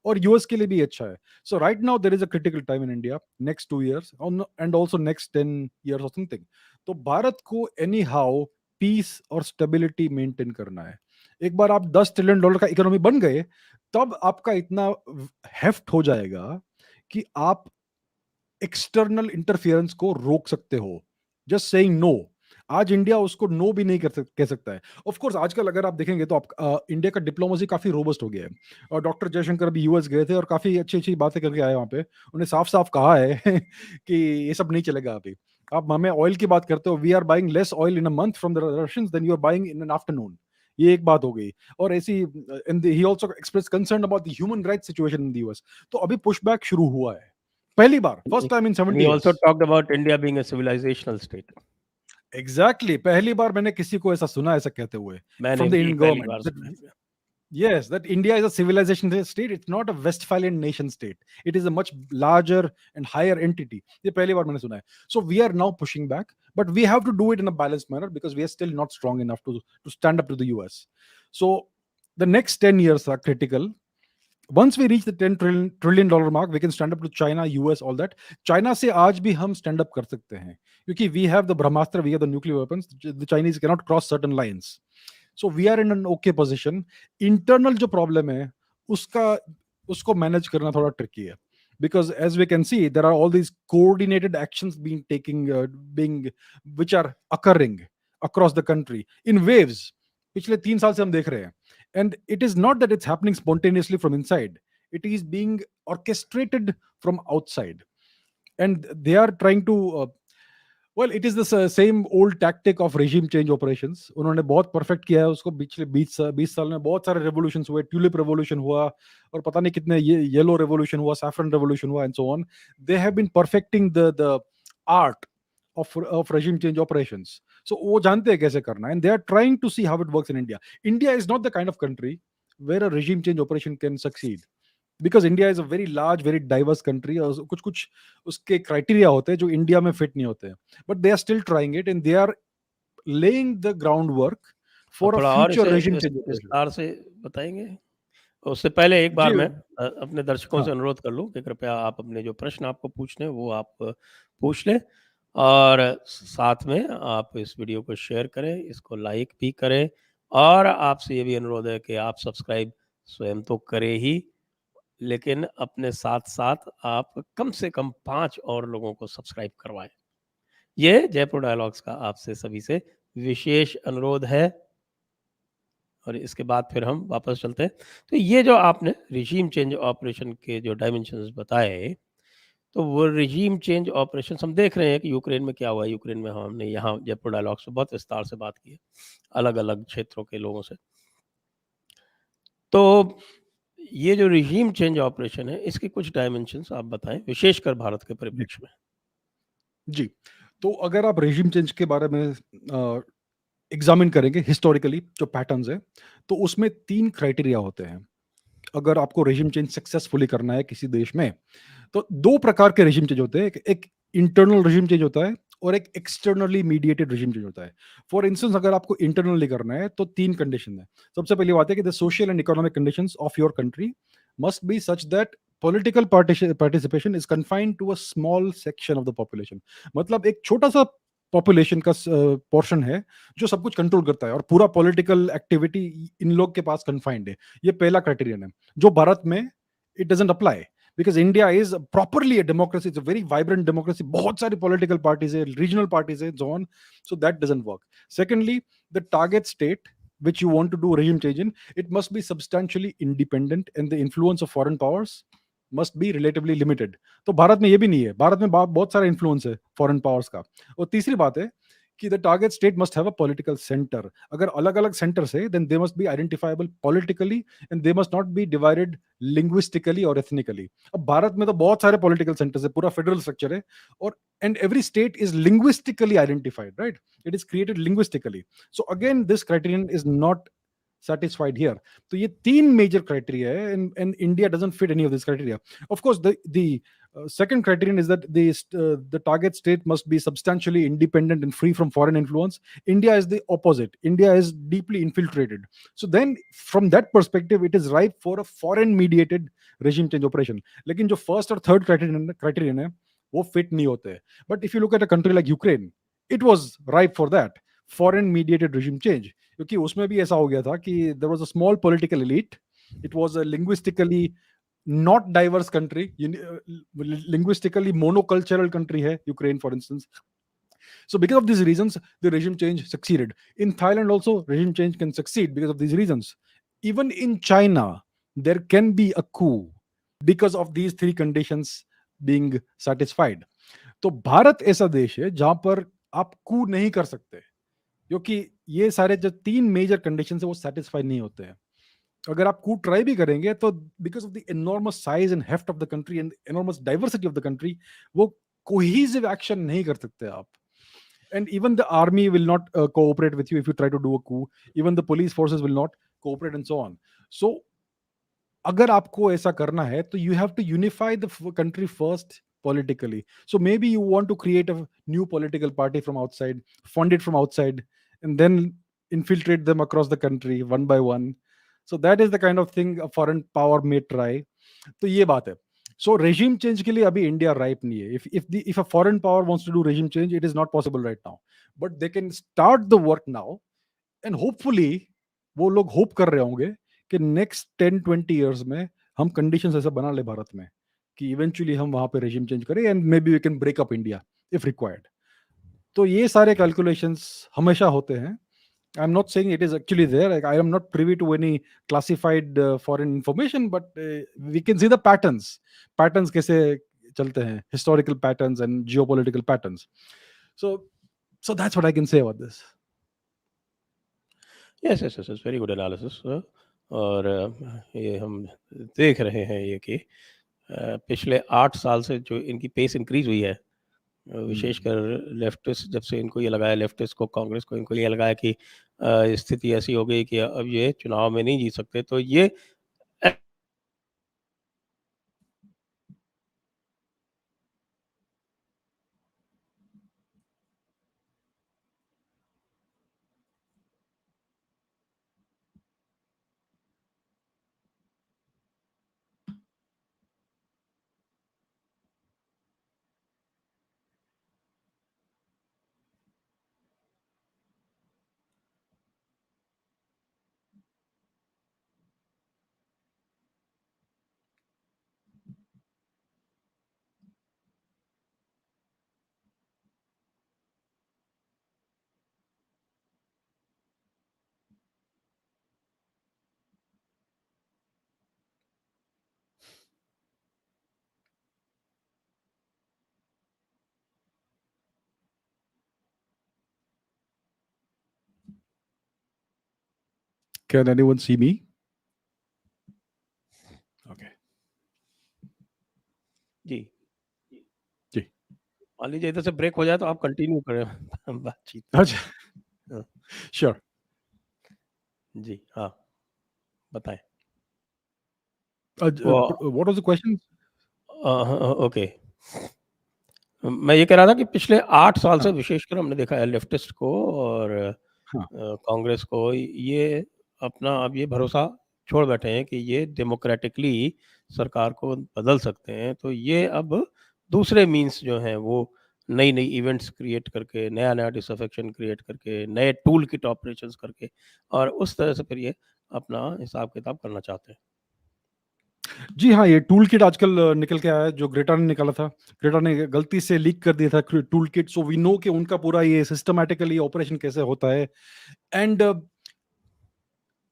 और यूएस के लिए भी अच्छा है। So right now there is a critical time in India, next 2 years and also next 10 years और समथिंग। तो भारत को एनी हाउ पीस और स्टेबिलिटी मेंटेन करना है। एक बार आप $10 ट्रिलियन का इकोनॉमी बन गए, तब आपका इतना हेफ्ट हो जाएगा कि आप एक्सटर्नल इंटरफियरेंस को रोक सकते हो, जस्ट सेइंग नो। आज इंडिया उसको नो भी नहीं कह सकता है। ऑफ कोर्स आजकल अगर आप देखेंगे तो आप इंडिया का डिप्लोमेसी काफी रोबस्ट हो गया है। और डॉक्टर जयशंकर भी यूएस गए थे और काफी अच्छी अच्छी बातें करके आए वहां पे। उन्हें साफ साफ कहा है कि ये सब नहीं चलेगा अभी। आप हमें ऑयल की बात करते हो, we are buying less oil in a month from the Russians than you are buying in an afternoon. ये एक बात हो गई। और ऐसी ही also express concern about the human rights situation in the US. तो अभी पुशबैक शुरू हुआ है, पहली बार, first time in And 70 he years। also talked about India being a civilizational state. Exactly, पहली बार मैंने किसी को ऐसा सुना ऐसा कहते हुए मैंने फ्रॉम द भी इंडियन पहली बार सुना गवर्नमेंट। है। Yes, that India is a civilization state. It's not a Westphalian nation state. It is a much larger and higher entity. ये पहली बार मैंने सुना है। So we are now pushing back, but we have to do it in a balanced manner because we are still not strong enough to stand up to the US. So the next 10 years are critical. Once we reach the $10 trillion mark, we can stand up to China, US, all that. China से आज भी हम stand up कर सकते हैं, क्योंकि we have the Brahmastra, we have the nuclear weapons. The Chinese cannot cross certain lines. So we are in an okay position. Internal जो problem है उसको manage करना थोड़ा tricky है, because as we can see there are all these coordinated actions being which are occurring across the country in waves. पिछले 3 साल से हम देख रहे हैं, and it is not that it's happening spontaneously from inside. It is being orchestrated from outside, and they are trying to well, it is the same old tactic of regime change operations. उन्होंने बहुत perfect किया है उसको। पिछले 20 साल में बहुत सारे रेवोल्यूशंस हुए, ट्यूलिप रेवोल्यूशन हुआ और पता नहीं कितने येलो रेवोल्यूशन हुआ, सैफरन रेवोल्यूशन हुआ, and so on. They have been perfecting the art of regime change operations. So वो जानते हैं कैसे करना है, and they are trying to see how it works in India. India is not the kind of country where a regime change operation can succeed, because India is a very large, very diverse country, और कुछ कुछ उसके criteria होते हैं जो India में fit नहीं होते हैं, but they are still trying it, and they are laying the groundwork for a थोड़ा और future इसे regime change operation. विस्तार से बताएंगे? उससे पहले एक बार जी, मैं अपने दर्शकों हाँ, से अनुरोध कर लूँ कि कृपया आप अपने जो प्रश्न आपको पूछने हैं वो आप पूछ लें, और साथ में आप इस वीडियो को शेयर करें, इसको लाइक भी करें, और आपसे ये भी अनुरोध है कि आप सब्सक्राइब स्वयं तो करें ही, लेकिन अपने साथ-साथ आप कम से कम 5 और लोगों को सब्सक्राइब करवाएँ। ये जयपुर डायलॉग्स का आपसे सभी से विशेष अनुरोध है, और इसके बाद फिर हम वापस चलते हैं। तो ये जो आपने रिजीम चेंज ऑपरेशन के जो डायमेंशंस बताए, तो वो रिजीम चेंज ऑपरेशंस हम देख रहे हैं कि यूक्रेन में क्या हुआ है। यूक्रेन में हमने यहाँ जयपुर डायलॉग्स में बहुत विस्तार से बात की है, अलग-अलग क्षेत्रों के लोगों से। तो ये जो रिजीम चेंज ऑपरेशन है, इसके कुछ डायमेंशंस आप बताएँ, विशेषकर भारत के जी, परिप्रेक्ष्य में? जी। तो अगर आप regime change के बारे में एग्ज़ामिन करेंगे हिस्टोरिकली जो पैटर्न्स हैं, तो उसमें 3 क्राइटेरिया होते हैं। अगर आपको regime change सक्सेसफुली करना है किसी देश में, तो 2 प्रकार के regime change होते हैं। एक एक इंटरनल regime change होता है और एक एक्सटर्नली मीडिएटेड regime change होता है। फॉर इंस्टेंस अगर आपको इंटरनली करना है तो 3 कंडीशन है। सबसे पहली बात है कि the social and economic conditions of your country must be such that political participation is confined to a small section of the population. मतलब एक छोटा-सा पॉपुलेशन का पोर्शन है जो सब कुछ कंट्रोल करता है और पूरा पॉलिटिकल एक्टिविटी इन लोग के पास कन्फाइंड है। ये पहला क्राइटेरियन है, जो भारत में it doesn't apply. because India is properly a democracy, it's a very vibrant democracy, बहुत सारी political parties है, regional parties है, so on, so that doesn't work. Secondly, the target state which you want to do regime change in, it must be substantially independent and the influence of foreign powers must be relatively limited. तो भारत में ये भी नहीं है, भारत में बहुत सारा influence है फॉरेन पावर्स का। और तीसरी बात है कि the target state must have a political centre. अगर अलग अलग सेंटर्स है then they must be identifiable politically and they must not be divided linguistically और एथनिकली। अब भारत में तो बहुत सारे पॉलिटिकल सेंटर्स है, पूरा फेडरल स्ट्रक्चर है, और and every state is linguistically identified, right? It is created linguistically. So again this criterion is not satisfied here. तो ये तीन major criteria है, and India doesn't fit any of this criteria. Of course, the second criterion is that the target state must be substantially independent and free from foreign influence. India is the opposite. India is deeply infiltrated. So then, from that perspective, it is ripe for a foreign-mediated regime change operation. लेकिन जो first और third criterion है, वो fit नहीं होते हैं. But if you look at a country like Ukraine, it was ripe for that foreign-mediated regime change. क्योंकि उसमें भी ऐसा हो गया था कि there was a small political elite, it was a linguistically not diverse country, linguistically monocultural country है Ukraine for instance. So because of these reasons, the regime change succeeded. In Thailand also, regime change can succeed because of these reasons. Even in China, there can be a coup because of these three conditions being satisfied. तो भारत ऐसा देश है जहां पर आप कू नहीं कर सकते, क्योंकि ये सारे जो तीन मेजर कंडीशन है वो सेटिस्फाई नहीं होते हैं. अगर आप कू ट्राई भी करेंगे तो because of the enormous size and heft of the country and enormous diversity of the country, वो कोहेसिव एक्शन नहीं कर सकते आप. And even the army will not cooperate with you if you try to do a coup. Even the police forces will not cooperate and so on. So अगर आपको ऐसा करना है तो you have to unify the country first politically. So maybe you want to create a new political party from outside, fund it from outside, and then infiltrate them across the country one by one. So that is the kind of thing a foreign power may try. तो ये बात है. सो regime change के लिए अभी India ripe नहीं है. If a foreign power wants to do regime change, it is not possible right now, but they can start the work now, and hopefully वो लोग होप कर रहे होंगे कि नेक्स्ट 10-20 years में हम कंडीशंस ऐसा बना ले भारत में कि इवेंचुअली हम वहां पे regime change करें and may be we can break up India if required. तो ये सारे कैलकुलेशंस हमेशा होते हैं. I'm not saying it is actually there. Like, I am not privy to any classified foreign information, but we can see the patterns. Patterns कैसे चलते हैं, historical patterns and geopolitical patterns. So, so that's what I can say about this. Yes, yes, yes, yes, very good analysis. और ये हम देख रहे हैं ये कि पिछले 8 साल से जो इनकी पेस इंक्रीज़ हुई है, विशेषकर लेफ्टिस्ट, जब से इनको ये लगा है, लेफ्टिस्ट को, कांग्रेस को, इनको ये लगा है कि स्थिति ऐसी हो गई कि अब ये चुनाव में नहीं जीत सकते, तो ये Can anyone see me? Okay. जी जी। मान लीजिए इधर से ब्रेक हो जाए तो आप कंटिन्यू करें बातचीत। अच्छा, हाँ, श्योर। जी हाँ बताएं। What was the question? Okay मैं ये कह रहा था कि पिछले 8 साल से हाँ, विशेषकर हमने देखा है लेफ्टिस्ट को और हाँ। कांग्रेस को ये अपना अब ये भरोसा छोड़ बैठे हैं कि ये डेमोक्रेटिकली सरकार को बदल सकते हैं। तो ये अब दूसरे मीन्स जो हैं वो नई-नई इवेंट्स क्रिएट करके, नया-नया डिसअफेक्शन क्रिएट करके, नए टूल किट ऑपरेशंस करके और उस तरह से फिर ये अपना हिसाब-किताब करना चाहते हैं। जी हाँ, ये टूल किट आजकल निकल के आया है, जो ग्रेटा ने निकाला था। ग्रेटा ने गलती से लीक कर दिया था tool kit, so we know कि उनका पूरा ये सिस्टमैटिकली ऑपरेशन कैसे होता है। एंड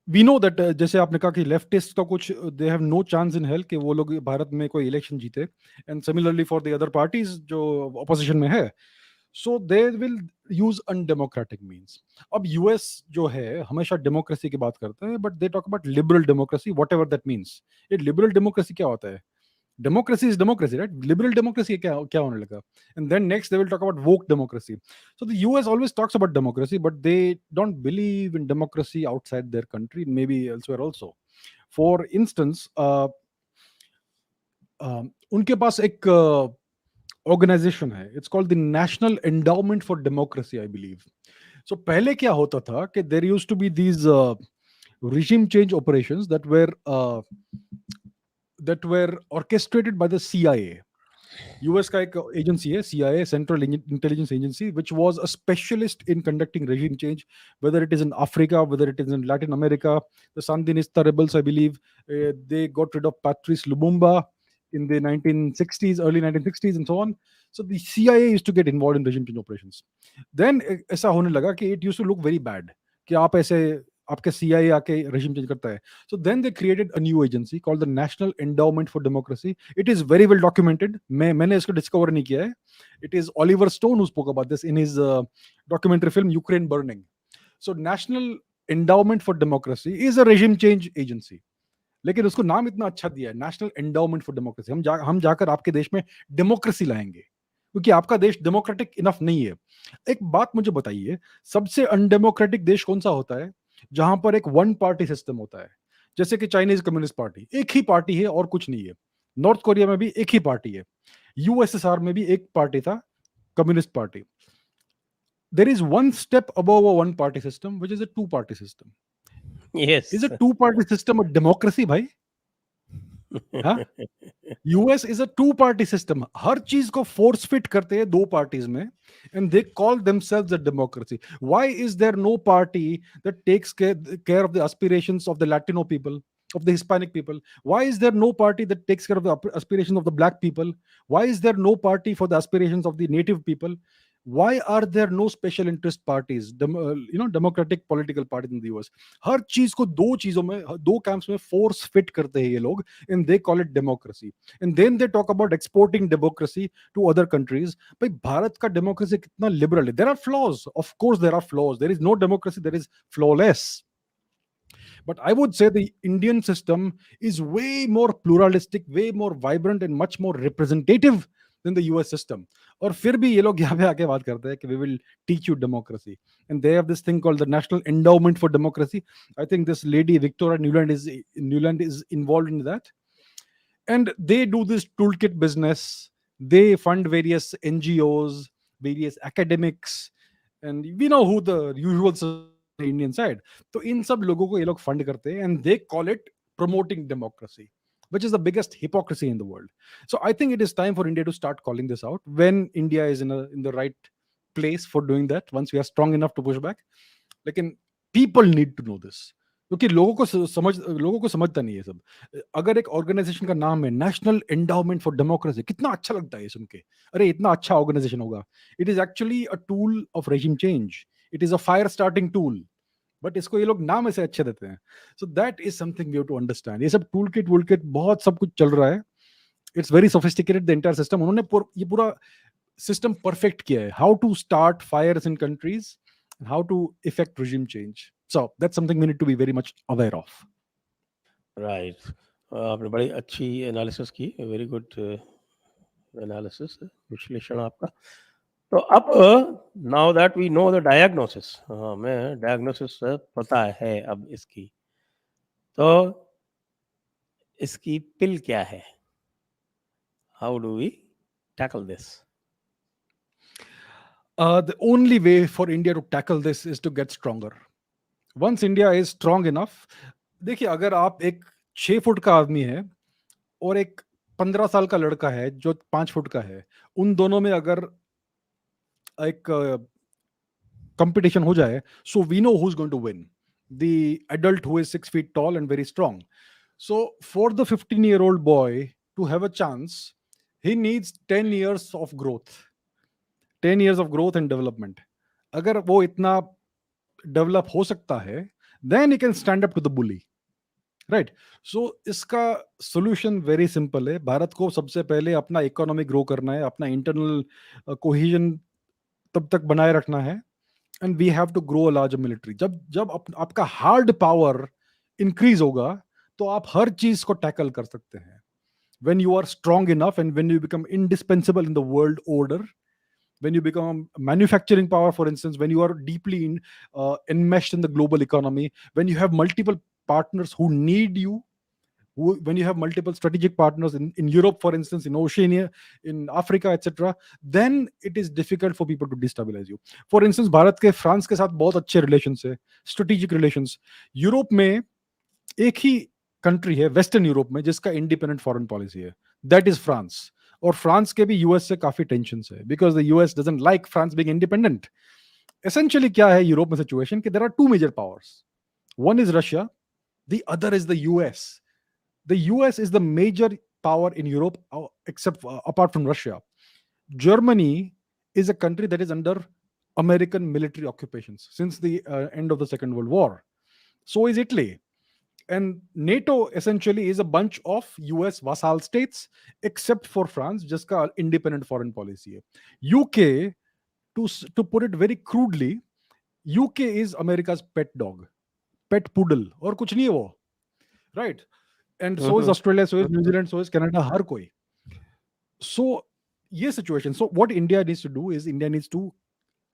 वी नो दैट, जैसे आपने कहा कि लेफ्टिस्ट का कुछ, they have no chance in hell कि वो लोग भारत में कोई इलेक्शन जीते। And similarly for the other parties जो ऑपोजिशन में है, so they will use undemocratic means. अब यूएस जो है हमेशा डेमोक्रेसी की बात करते हैं, but they talk about liberal democracy, whatever that means. ये लिबरल डेमोक्रेसी क्या होता है? Democracy is democracy, right? Liberal democracy क्या होने लगा? And then next they will talk about woke democracy. So the US always talks about democracy, but they don't believe in democracy outside their country, maybe elsewhere also. For instance, उनके पास एक organisation है, it's called the National Endowment for Democracy, I believe. सो पहले क्या होता था कि there used to be these regime change operations that were orchestrated by the CIA. US का एक एजेंसी है CIA, Central Intelligence Agency, which was a specialist in conducting regime change, whether it is in Africa, whether it is in Latin America. The Sandinista rebels, I believe, they got rid of Patrice Lumumba in the 1960s, early 1960s, and so on. So the CIA used to get involved in regime change operations. Then ऐसा होने लगा कि it used to look very bad कि आप ऐसे आपके CIA आके regime change करता है. So then they created a new agency called the National Endowment for Democracy. It is very well documented. मैंने इसको डिस्कवर नहीं किया है. It is Oliver Stone who spoke about this in his documentary film Ukraine Burning. So National Endowment for Democracy is a regime change agency. लेकिन उसको नाम इतना अच्छा दिया है, नेशनल एंडाउमेंट फॉर डेमोक्रेसी। हम जाकर आपके देश में डेमोक्रेसी लाएंगे, क्योंकि आपका देश डेमोक्रेटिक इनफ नहीं है। एक बात मुझे बताइए, सबसे अनडेमोक्रेटिक देश कौन सा होता है? जहां पर एक वन पार्टी सिस्टम होता है, जैसे कि चाइनीज कम्युनिस्ट पार्टी, एक ही पार्टी है और कुछ नहीं है। नॉर्थ कोरिया में भी एक ही पार्टी है। यूएसएसआर में भी एक पार्टी था, communist party. There is one step above a one party system, which is a two party system. Yes is a two party system a democracy भाई? हाँ, US is a two party system. हर चीज को force fit करते हैं दो parties में, and they call themselves a democracy. Why is there no party that takes care of the aspirations of the Latino people, of the Hispanic people? Why is there no party that takes care of the aspirations of the black people? Why is there no party for the aspirations of the native people? Why are there no special interest parties, democratic political parties in the US? हर चीज को दो चीजों में, दो camps में force fit करते हैं ये लोग, and they call it democracy. And then they talk about exporting democracy to other countries. भाई भारत का डेमोक्रेसी कितना लिबरल है? There are flaws, of course there are flaws. There is no democracy that is flawless. But I would say the Indian system is way more pluralistic, way more vibrant, and much more representative than the US system. और फिर भी ये लोग यहाँ पे आके बात करते हैं कि we will teach you democracy. And they have this thing called the National Endowment for Democracy. I think this lady Victoria Nuland is involved in that. And they do this toolkit business. They fund various NGOs, various academics, and we know who the usual Indian side. तो इन सब लोगों को ये लोग fund करते हैं, and they call it promoting democracy, which is the biggest hypocrisy in the world. So I think it is time for India to start calling this out when India is in the right place for doing that, once we are strong enough to push back. लेकिन people need to know this, क्योंकि लोगों को समझता नहीं है सब। अगर एक ऑर्गेनाइजेशन का नाम है नेशनल एंडाउमेंट फॉर डेमोक्रेसी, कितना अच्छा लगता है सुन के, अरे इतना अच्छा ऑर्गेनाइजेशन होगा। It is actually a tool of regime change, it is a fire starting tool, but इसको ये लोग नाम ऐसे अच्छे देते हैं। So that is something we have to understand. ये सब टूल किट वूल किट बहुत सब कुछ चल रहा है, it's very sophisticated the entire system. उन्होंने ये पूरा सिस्टम परफेक्ट किया है, how to start fires in countries, how to effect regime change. So that's something we need to be very much aware of. Right, आपने बड़ी अच्छी analysis की, very good analysis, विश्लेषण आपका। तो अब now that we know the diagnosis, हमें diagnosis पता है अब इसकी, तो इसकी पिल क्या है? How do we tackle this? The only way for India to tackle this is to get stronger. Once India is strong enough, देखिए अगर आप एक 6 फुट का आदमी है और एक 15 साल का लड़का है जो 5 फुट का है, उन दोनों में अगर एक कंपटीशन हो जाए, so we know who's going to win. The adult who is 6 feet tall and very strong. So for the 15-year-old boy to have a chance, he needs 10 years of growth. 10 years of growth and development. अगर वो इतना develop हो सकता है, then he can stand up to the bully. Right, so इसका solution very simple है। भारत को सबसे पहले अपना इकोनॉमी ग्रो करना है, अपना इंटरनल कोहेजन तब तक बनाए रखना है, and we have to grow a large military. जब जब आपका हार्ड पावर इंक्रीज होगा तो आप हर चीज को टैकल कर सकते हैं। when you are strong enough and when you become indispensable in the world order, when you become manufacturing power, for instance, when you are deeply enmeshed in the global economy, when you have multiple partners who need you, when you have multiple strategic partners in Europe, for instance, in Oceania, in Africa, etc., then it is difficult for people to destabilize you. For instance, Bharat के France के साथ बहुत अच्छे relations है, strategic relations। Europe में एक ही country है वेस्टर्न यूरोप में जिसका इंडिपेंडेंट फॉरेन पॉलिसी है, दैट इज फ्रांस। और फ्रांस के भी यूएस से काफी टेंशन है because the US doesn't like France being independent. Essentially क्या है यूरोप में सिचुएशन कि there are two major powers, one is Russia, the other is the US. The US is the major power in Europe, except apart from Russia. Germany is a country that is under American military occupations since the end of the Second World War. So is Italy. And NATO essentially is a bunch of US vassal states, except for France, जिसका independent foreign policy है। UK, to put it very crudely, UK is America's pet dog, pet poodle, और कुछ नहीं है वो, right? And so is Australia, so is New Zealand, so is Canada, हर कोई। So ये situation, so what India needs to do is India needs to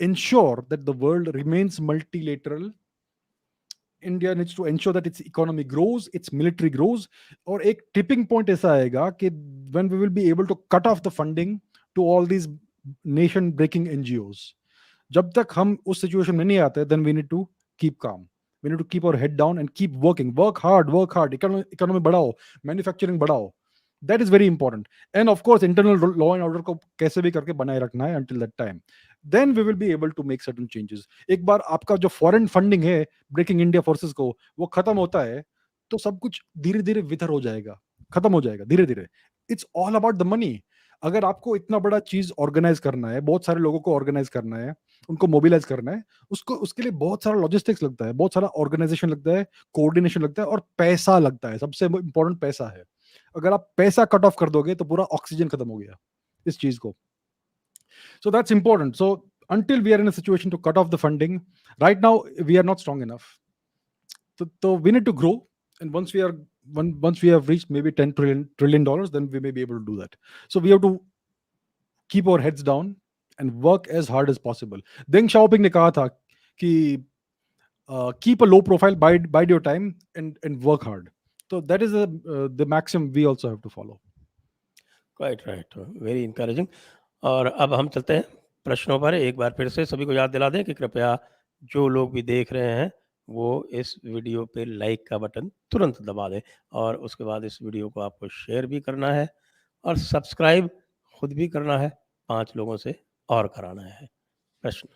ensure that the world remains multilateral. India needs to ensure that its economy grows, its military grows, और एक tipping point ऐसा आएगा कि when we will be able to cut off the funding to all these nation breaking NGOs. जब तक हम उस situation में नहीं आते, then we need to keep calm. We need to keep our head down and keep working. Work hard, economy बढ़ाओ, manufacturing बढ़ाओ. That is very important. And of course, internal law and order को कैसे भी करके बनाए रखना है until that time. Then we will be able to make certain changes. एक बार आपका जो foreign funding है ब्रेकिंग इंडिया फोर्सेस को, वो खत्म होता है तो सब कुछ धीरे धीरे विथर हो जाएगा, खत्म हो जाएगा धीरे धीरे। It's all about the money. अगर आपको इतना बड़ा चीज ऑर्गेनाइज करना है, बहुत सारे लोगों को ऑर्गेनाइज करना है, उनको मोबिलाइज करना है, उसको उसके लिए बहुत सारा लॉजिस्टिक्स लगता है, बहुत सारा ऑर्गेनाइजेशन लगता है, कोऑर्डिनेशन लगता है, और पैसा लगता है। सबसे इंपॉर्टेंट पैसा है। अगर आप पैसा कट ऑफ कर दोगे तो पूरा ऑक्सीजन खत्म हो गया इस चीज को। So that's important. So until we are in a situation to cut off the funding, right now we are not strong enough. So we need to grow, and once we have reached maybe 10 trillion dollars, then we may be able to do that. So we have to keep our heads down and work as hard as possible. Deng Xiaoping ने कहा था कि keep a low profile, bide your time, and work hard. So that is the maxim we also have to follow. Right right, very encouraging. और अब हम चलते हैं प्रश्नों पर। एक बार फिर से सभी को याद दिला दें कि कृपया जो लोग भी देख रहे हैं वो इस वीडियो पे लाइक का बटन तुरंत दबा दें, और उसके बाद इस वीडियो को आपको शेयर भी करना है और सब्सक्राइब खुद भी करना है, 5 लोगों से और कराना है। प्रश्न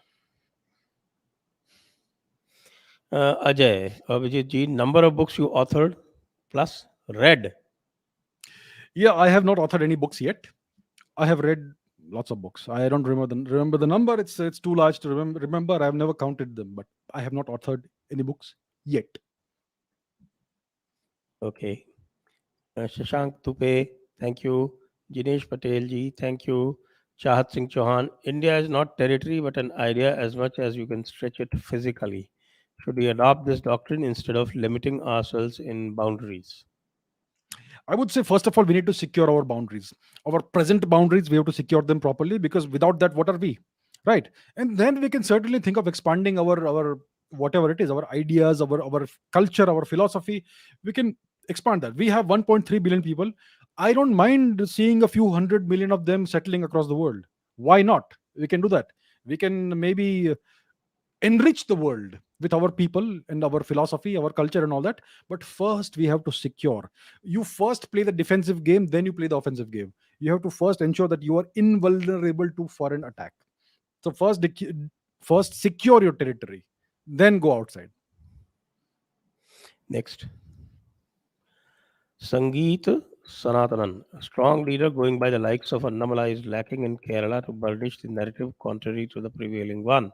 Ajay, Abhijit ji, number of books you authored plus read? Yeah, I have not authored any books yet. I have read lots of books. I don't remember the number. It's too large to remember. I've never counted them, but I have not authored any books yet. Okay, Shashank Tupe, thank you. Jinesh Patel ji, thank you. Chahat Singh Chauhan, India is not territory but an idea as much as you can stretch it physically. Should we adopt this doctrine instead of limiting ourselves in boundaries? I would say, first of all, we need to secure our boundaries. Our present boundaries, we have to secure them properly, because without that, what are we? Right. And then we can certainly think of expanding our whatever it is, our ideas, our culture, our philosophy. We can expand that. We have 1.3 billion people. I don't mind seeing a few hundred million of them settling across the world. Why not? We can do that. We can maybe enrich the world with our people and our philosophy, our culture, and all that. But first, we have to secure. You first play the defensive game, then you play the offensive game. You have to first ensure that you are invulnerable to foreign attack. So first secure your territory, then go outside. Next, Sangeet Sanatanan, a strong leader going by the likes of Annamalai is lacking in Kerala to burnish the narrative contrary to the prevailing one.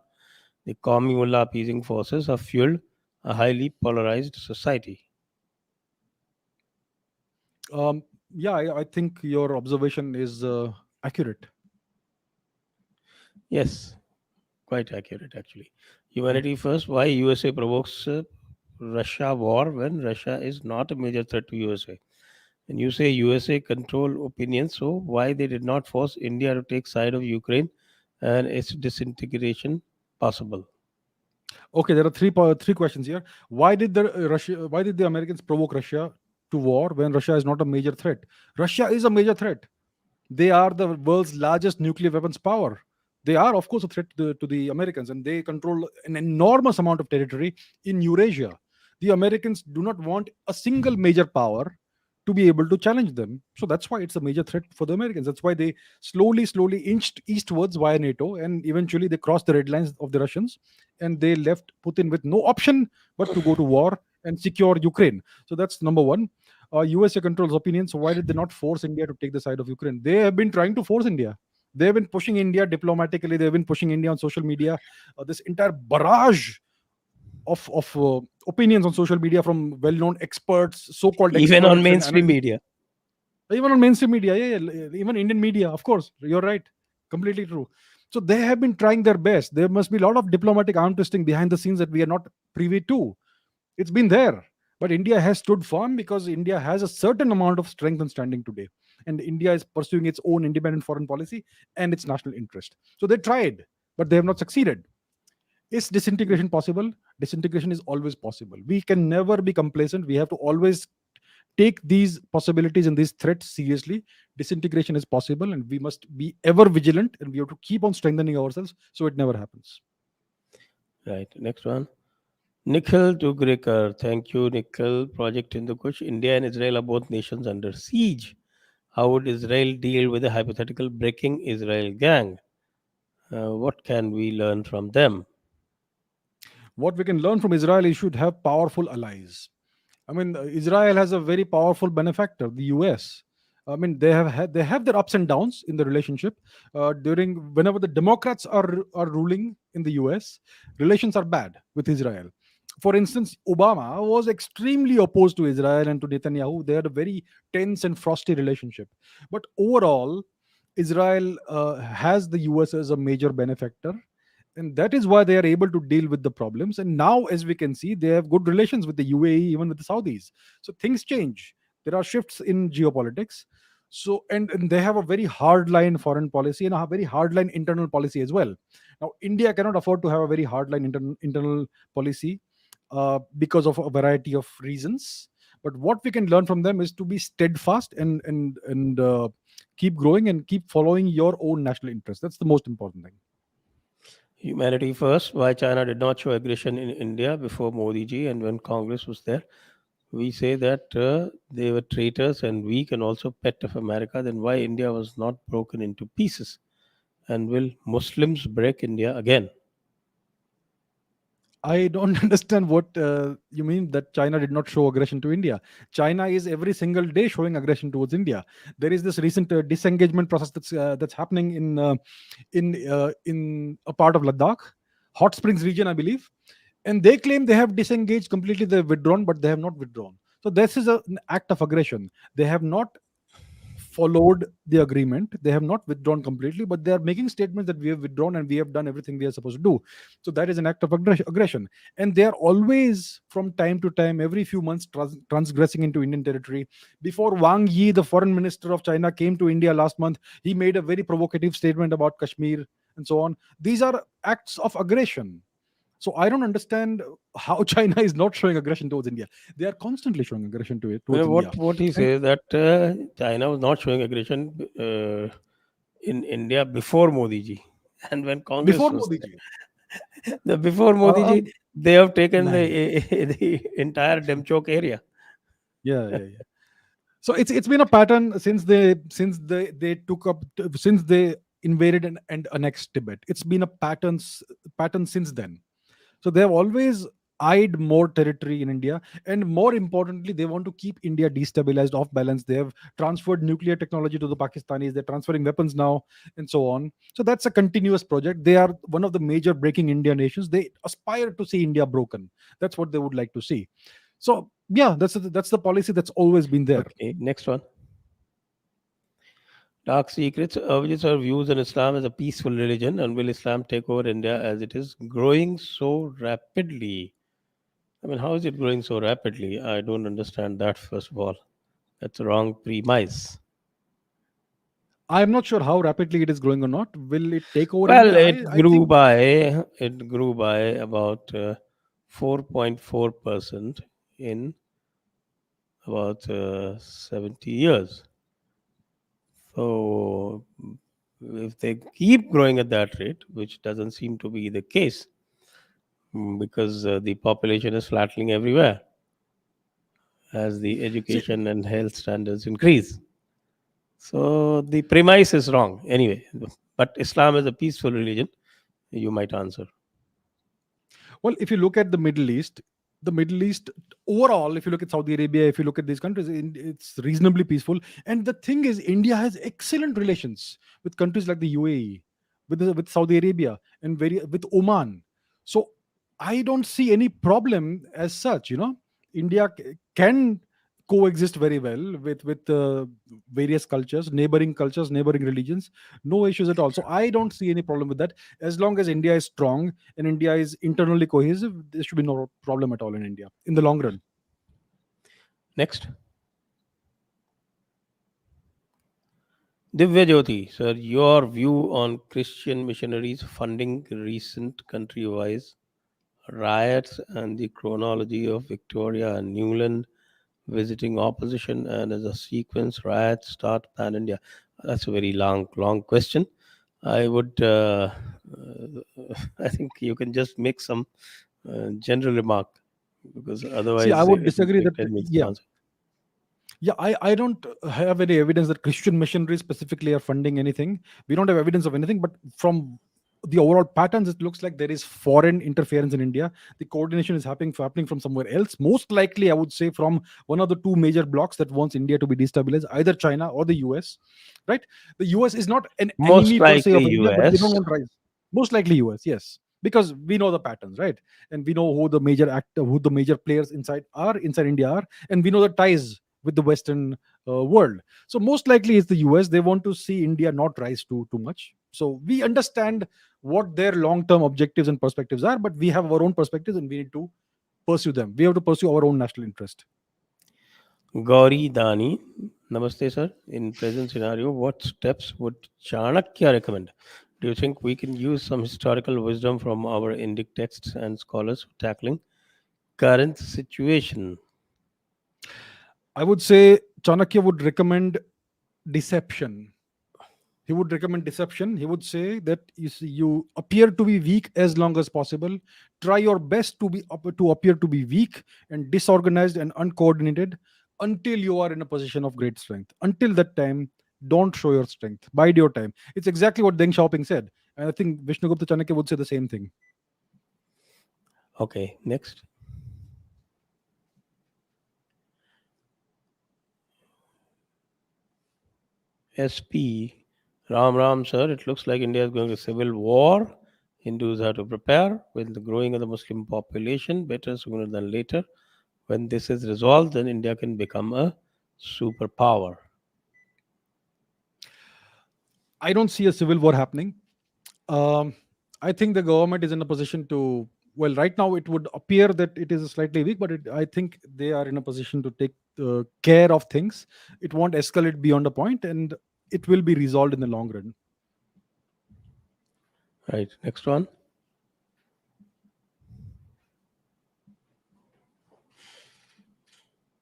The Mullah appeasing forces have fueled a highly polarized society. Um, yeah, I think your observation is accurate. Yes, quite accurate actually. Humanity first, why USA provokes Russia war when Russia is not a major threat to USA? And you say USA control opinions, so why they did not force India to take side of Ukraine and its disintegration possible? Okay, there are three questions here. Why did the Americans provoke Russia to war when Russia is not a major threat? Russia is a major threat. They are the world's largest nuclear weapons power. They are, of course, a threat to the Americans, and they control an enormous amount of territory in Eurasia. The Americans do not want a single major power to be able to challenge them. So that's why it's a major threat for the Americans. That's why they slowly inched eastwards via NATO, and eventually they crossed the red lines of the Russians, and they left Putin with no option but to go to war and secure Ukraine. So that's number one. USA controls opinion. So why did they not force India to take the side of Ukraine? They have been trying to force India. They have been pushing India diplomatically. They have been pushing India on social media. This entire barrage of opinions on social media from well-known experts, so-called Even on experts, and mainstream analysts, media. even on mainstream media. Yeah, even Indian media. Of course, you're right. Completely true. So they have been trying their best. There must be a lot of diplomatic arm twisting behind the scenes that we are not privy to. It's been there. But India has stood firm because India has a certain amount of strength and standing today. And India is pursuing its own independent foreign policy and its national interest. So they tried, but they have not succeeded. Is disintegration possible? Disintegration is always possible. We can never be complacent. We have to always take these possibilities and these threats seriously. Disintegration is possible, and we must be ever vigilant, and we have to keep on strengthening ourselves so it never happens. Right. Next one. Nikhil Tugrekar. Thank you, Nikhil. Project in the Kush. India and Israel are both nations under siege. How would Israel deal with a hypothetical breaking Israel gang? What can we learn from them? What we can learn from Israel is should have powerful allies. I mean, Israel has a very powerful benefactor, the US. I mean, they have their ups and downs in the relationship. During whenever the Democrats are ruling in the US, relations are bad with Israel. For instance, Obama was extremely opposed to Israel and to Netanyahu. They had a very tense and frosty relationship. But overall, Israel has the US as a major benefactor, and that is why they are able to deal with the problems. And now, as we can see, they have good relations with the UAE, even with the Saudis. So things change. There are shifts in geopolitics. So and they have a very hardline foreign policy and a very hardline internal policy as well. Now India cannot afford to have a very hardline internal policy because of a variety of reasons. But what we can learn from them is to be steadfast and keep growing and keep following your own national interest. That's the most important thing. Humanity first. Why China did not show aggression in India before Modi ji and when Congress was there? We say that they were traitors and weak and also pet of America. Then why India was not broken into pieces? And will Muslims break India again? I don't understand what you mean that China did not show aggression to India. China is every single day showing aggression towards India. There is this recent disengagement process that's happening in a part of Ladakh, Hot Springs region, I believe, and they claim they have disengaged completely. They've withdrawn, but they have not withdrawn. So this is an act of aggression. They have not followed the agreement. They have not withdrawn completely, but they are making statements that we have withdrawn and we have done everything we are supposed to do. So that is an act of aggression. And they are always, from time to time, every few months, transgressing into Indian territory. Before Wang Yi, the foreign minister of China, came to India last month, he made a very provocative statement about Kashmir and so on. These are acts of aggression. So I don't understand how China is not showing aggression towards India. They are constantly showing aggression to it You towards know, India. what he And says that China was not showing aggression in India before Modi ji, and when Congress before was Modi ji, there, the before Modi uh, ji, they have taken nahi. the entire Demchok area. Yeah. So it's been a pattern since they took up since they invaded and annexed Tibet. It's been a pattern since then. So they have always eyed more territory in India, and more importantly, they want to keep India destabilized, off balance. They have transferred nuclear technology to the Pakistanis. They're transferring weapons now, and so on. So that's a continuous project. They are one of the major breaking India nations. They aspire to see India broken. That's what they would like to see. So yeah, that's the policy that's always been there. Okay, next one. Dark secrets. Abhijit sir views on Islam as a peaceful religion, and will Islam take over India as it is growing so rapidly? I mean, how is it growing so rapidly? I don't understand that. First of all, that's a wrong premise. I'm not sure how rapidly it is growing or not. Will it take over Well, India? I think it grew by about 4.4% in about 70 years. So, if they keep growing at that rate, which doesn't seem to be the case, because the population is flattening everywhere as the see. education and health standards increase. So, the premise is wrong anyway. But Islam is a peaceful religion, you might answer. Well, if you look at the Middle East overall, if you look at Saudi Arabia, if you look at these countries, it's reasonably peaceful. And the thing is, India has excellent relations with countries like the UAE, with Saudi Arabia, and with Oman. So I don't see any problem as such. India can coexist very well with various cultures, neighboring religions. No issues at all. So I don't see any problem with that as long as India is strong and India is internally cohesive. There should be no problem at all in India in the long run. Next. Divya Jyoti, sir, your view on Christian missionaries funding recent country-wise riots and the chronology of Victoria and Newland visiting opposition, and as a sequence, riots start pan India. That's a very long question. I would, I think you can just make some general remark, because See, I otherwise would it would disagree take that 10 minutes to yeah, answer. yeah, I don't have any evidence that Christian missionaries specifically are funding anything. We don't have evidence of anything, but from the overall patterns, it looks like there is foreign interference in India. The coordination is happening from somewhere else. Most likely, I would say from one of the two major blocks that wants India to be destabilized, either China or the US. Right? The US is not an Most enemy per se likely of India, but they US. don't want rise. Most likely US, yes, because we know the patterns, right? And we know who the major players inside India are, and we know the ties with the Western world. So most likely it's the US. They want to see India not rise too much. So we understand what their long-term objectives and perspectives are, but we have our own perspectives and we need to pursue them. We have to pursue our own national interest. Gauri Dani, Namaste, sir. In present scenario, what steps would Chanakya recommend? Do you think we can use some historical wisdom from our Indic texts and scholars for tackling current situation? I would say Chanakya would recommend deception. He would recommend deception. He would say that you appear to be weak as long as possible. Try your best to appear to be weak and disorganized and uncoordinated until you are in a position of great strength. Until that time, don't show your strength. Bide your time. It's exactly what Deng Xiaoping said, and I think Vishnugupta Chanakya would say the same thing. Okay, next. SP Ram, sir. It looks like India is going to civil war. Hindus have to prepare with the growing of the Muslim population better sooner than later. When this is resolved, then India can become a superpower. I don't see a civil war happening. Um, I think the government is in a position to. Well, right now it would appear that it is slightly weak, but I think they are in a position to take care of things. It won't escalate beyond a point, and it will be resolved in the long run. Right. Next one.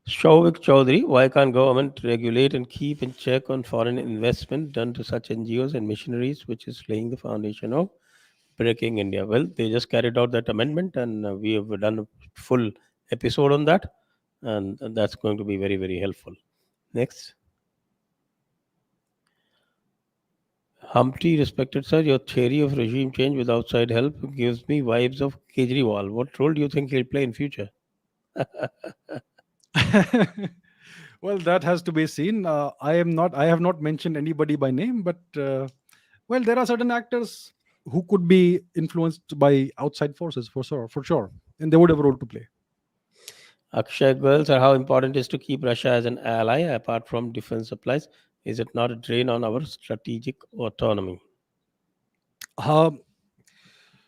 Shauvik Chaudhary, why can't government regulate and keep in check on foreign investment done to such NGOs and missionaries, which is laying the foundation of breaking India? Well, they just carried out that amendment, and we have done a full episode on that, and that's going to be very, very helpful. Next. Humpty, respected sir, your theory of regime change with outside help gives me vibes of Kejriwal. What role do you think he'll play in future? Well, that has to be seen. I am not. I have not mentioned anybody by name, but well, there are certain actors who could be influenced by outside forces for sure, and they would have a role to play. Akshay girls are how important it is to keep Russia as an ally apart from defense supplies. Is it not a drain on our strategic autonomy? Uh,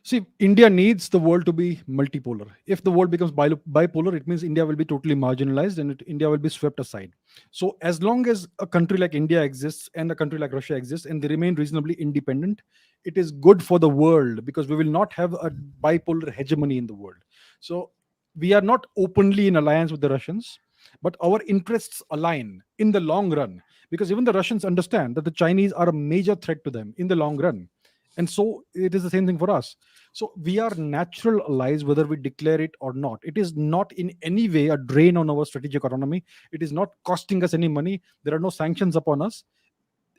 See, India needs the world to be multipolar. If the world becomes bipolar, it means India will be totally marginalized and India will be swept aside. So, as long as a country like India exists and a country like Russia exists and they remain reasonably independent, it is good for the world because we will not have a bipolar hegemony in the world. So, we are not openly in alliance with the Russians, but our interests align in the long run because even the Russians understand that the Chinese are a major threat to them in the long run. And so it is the same thing for us. So we are natural allies whether we declare it or not. It is not in any way a drain on our strategic autonomy. It is not costing us any money. There are no sanctions upon us.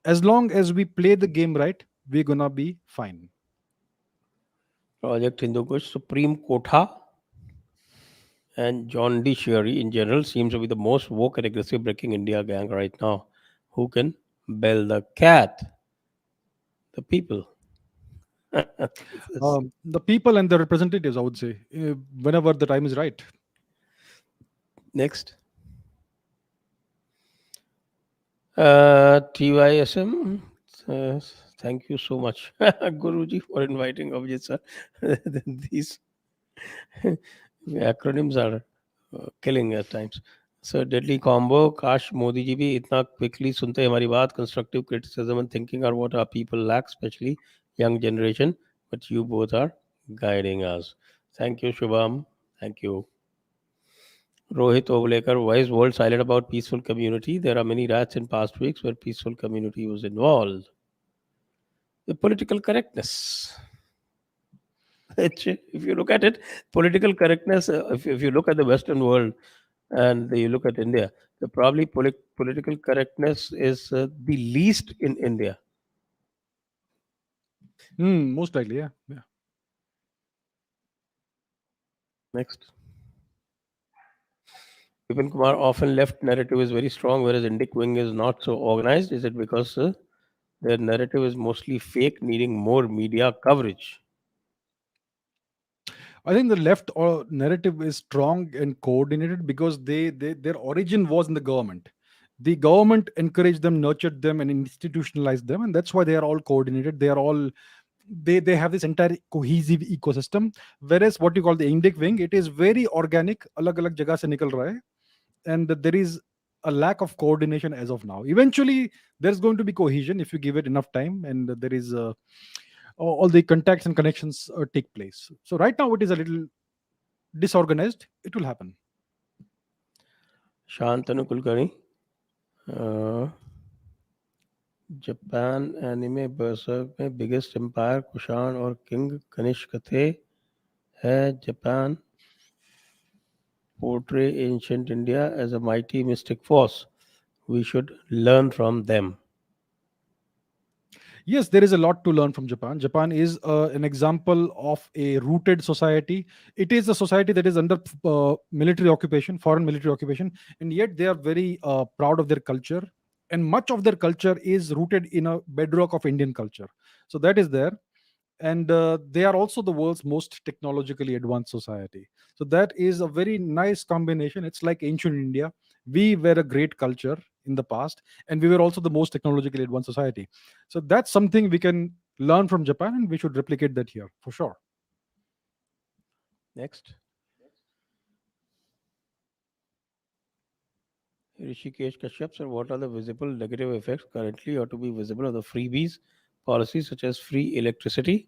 As long as we play the game right, we're gonna be fine. Project Hindu Kush, Supreme Kotha, and John D. Sherry in general seems to be the most woke and aggressive breaking India gang right now. Who can bell the cat? The people. This is- The people and the representatives, I would say, whenever the time is right. Next. TYSM. Uh, Thank you so much, Guruji, for inviting Abhijit sir. These acronyms are killing at times. So deadly combo. काश मोदी जी भी इतना quickly सुनते हमारी बात. Constructive criticism and thinking are what our people lack, especially young generation. But you both are guiding us. Thank you, Shubham. Thank you. Rohit Ovalekar, why is world silent about peaceful community? There are many riots in past weeks where peaceful community was involved. The political correctness. If you look at it, political correctness, if you look at the Western world and you look at India, the probably political correctness is the least in India. Most likely, yeah. Yeah. Next. Vipin Kumar, often left narrative is very strong, whereas Indic wing is not so organized. Is it because their narrative is mostly fake, needing more media coverage? I think the left or narrative is strong and coordinated because they their origin was in the government. The government encouraged them, nurtured them, and institutionalized them, and that's why they are all coordinated. They are all they have this entire cohesive ecosystem. Whereas what you call the Indic wing, it is very organic, alag alag jagah se nikal raha hai, and there is a lack of coordination as of now. Eventually, there's going to be cohesion if you give it enough time, and there is all the contacts and connections take place. So right now it is a little disorganized. It will happen. Shantanu Kulkarni. Japan anime बरसक में biggest empire Kushan और king Kanishka थे है Japan portray ancient India as a mighty mystic force. We should learn from them. Yes, there is a lot to learn from Japan. Japan is an example of a rooted society. It is a society that is under military occupation, foreign military occupation, and yet they are very proud of their culture. And much of their culture is rooted in a bedrock of Indian culture. So that is there. And they are also the world's most technologically advanced society. So that is a very nice combination. It's like ancient India. We were a great culture, in the past, and we were also the most technologically advanced society. So that's something we can learn from Japan, and we should replicate that here for sure. Next, Rishikesh Kashyap, sir, what are the visible negative effects currently or to be visible of the freebies policies such as free electricity,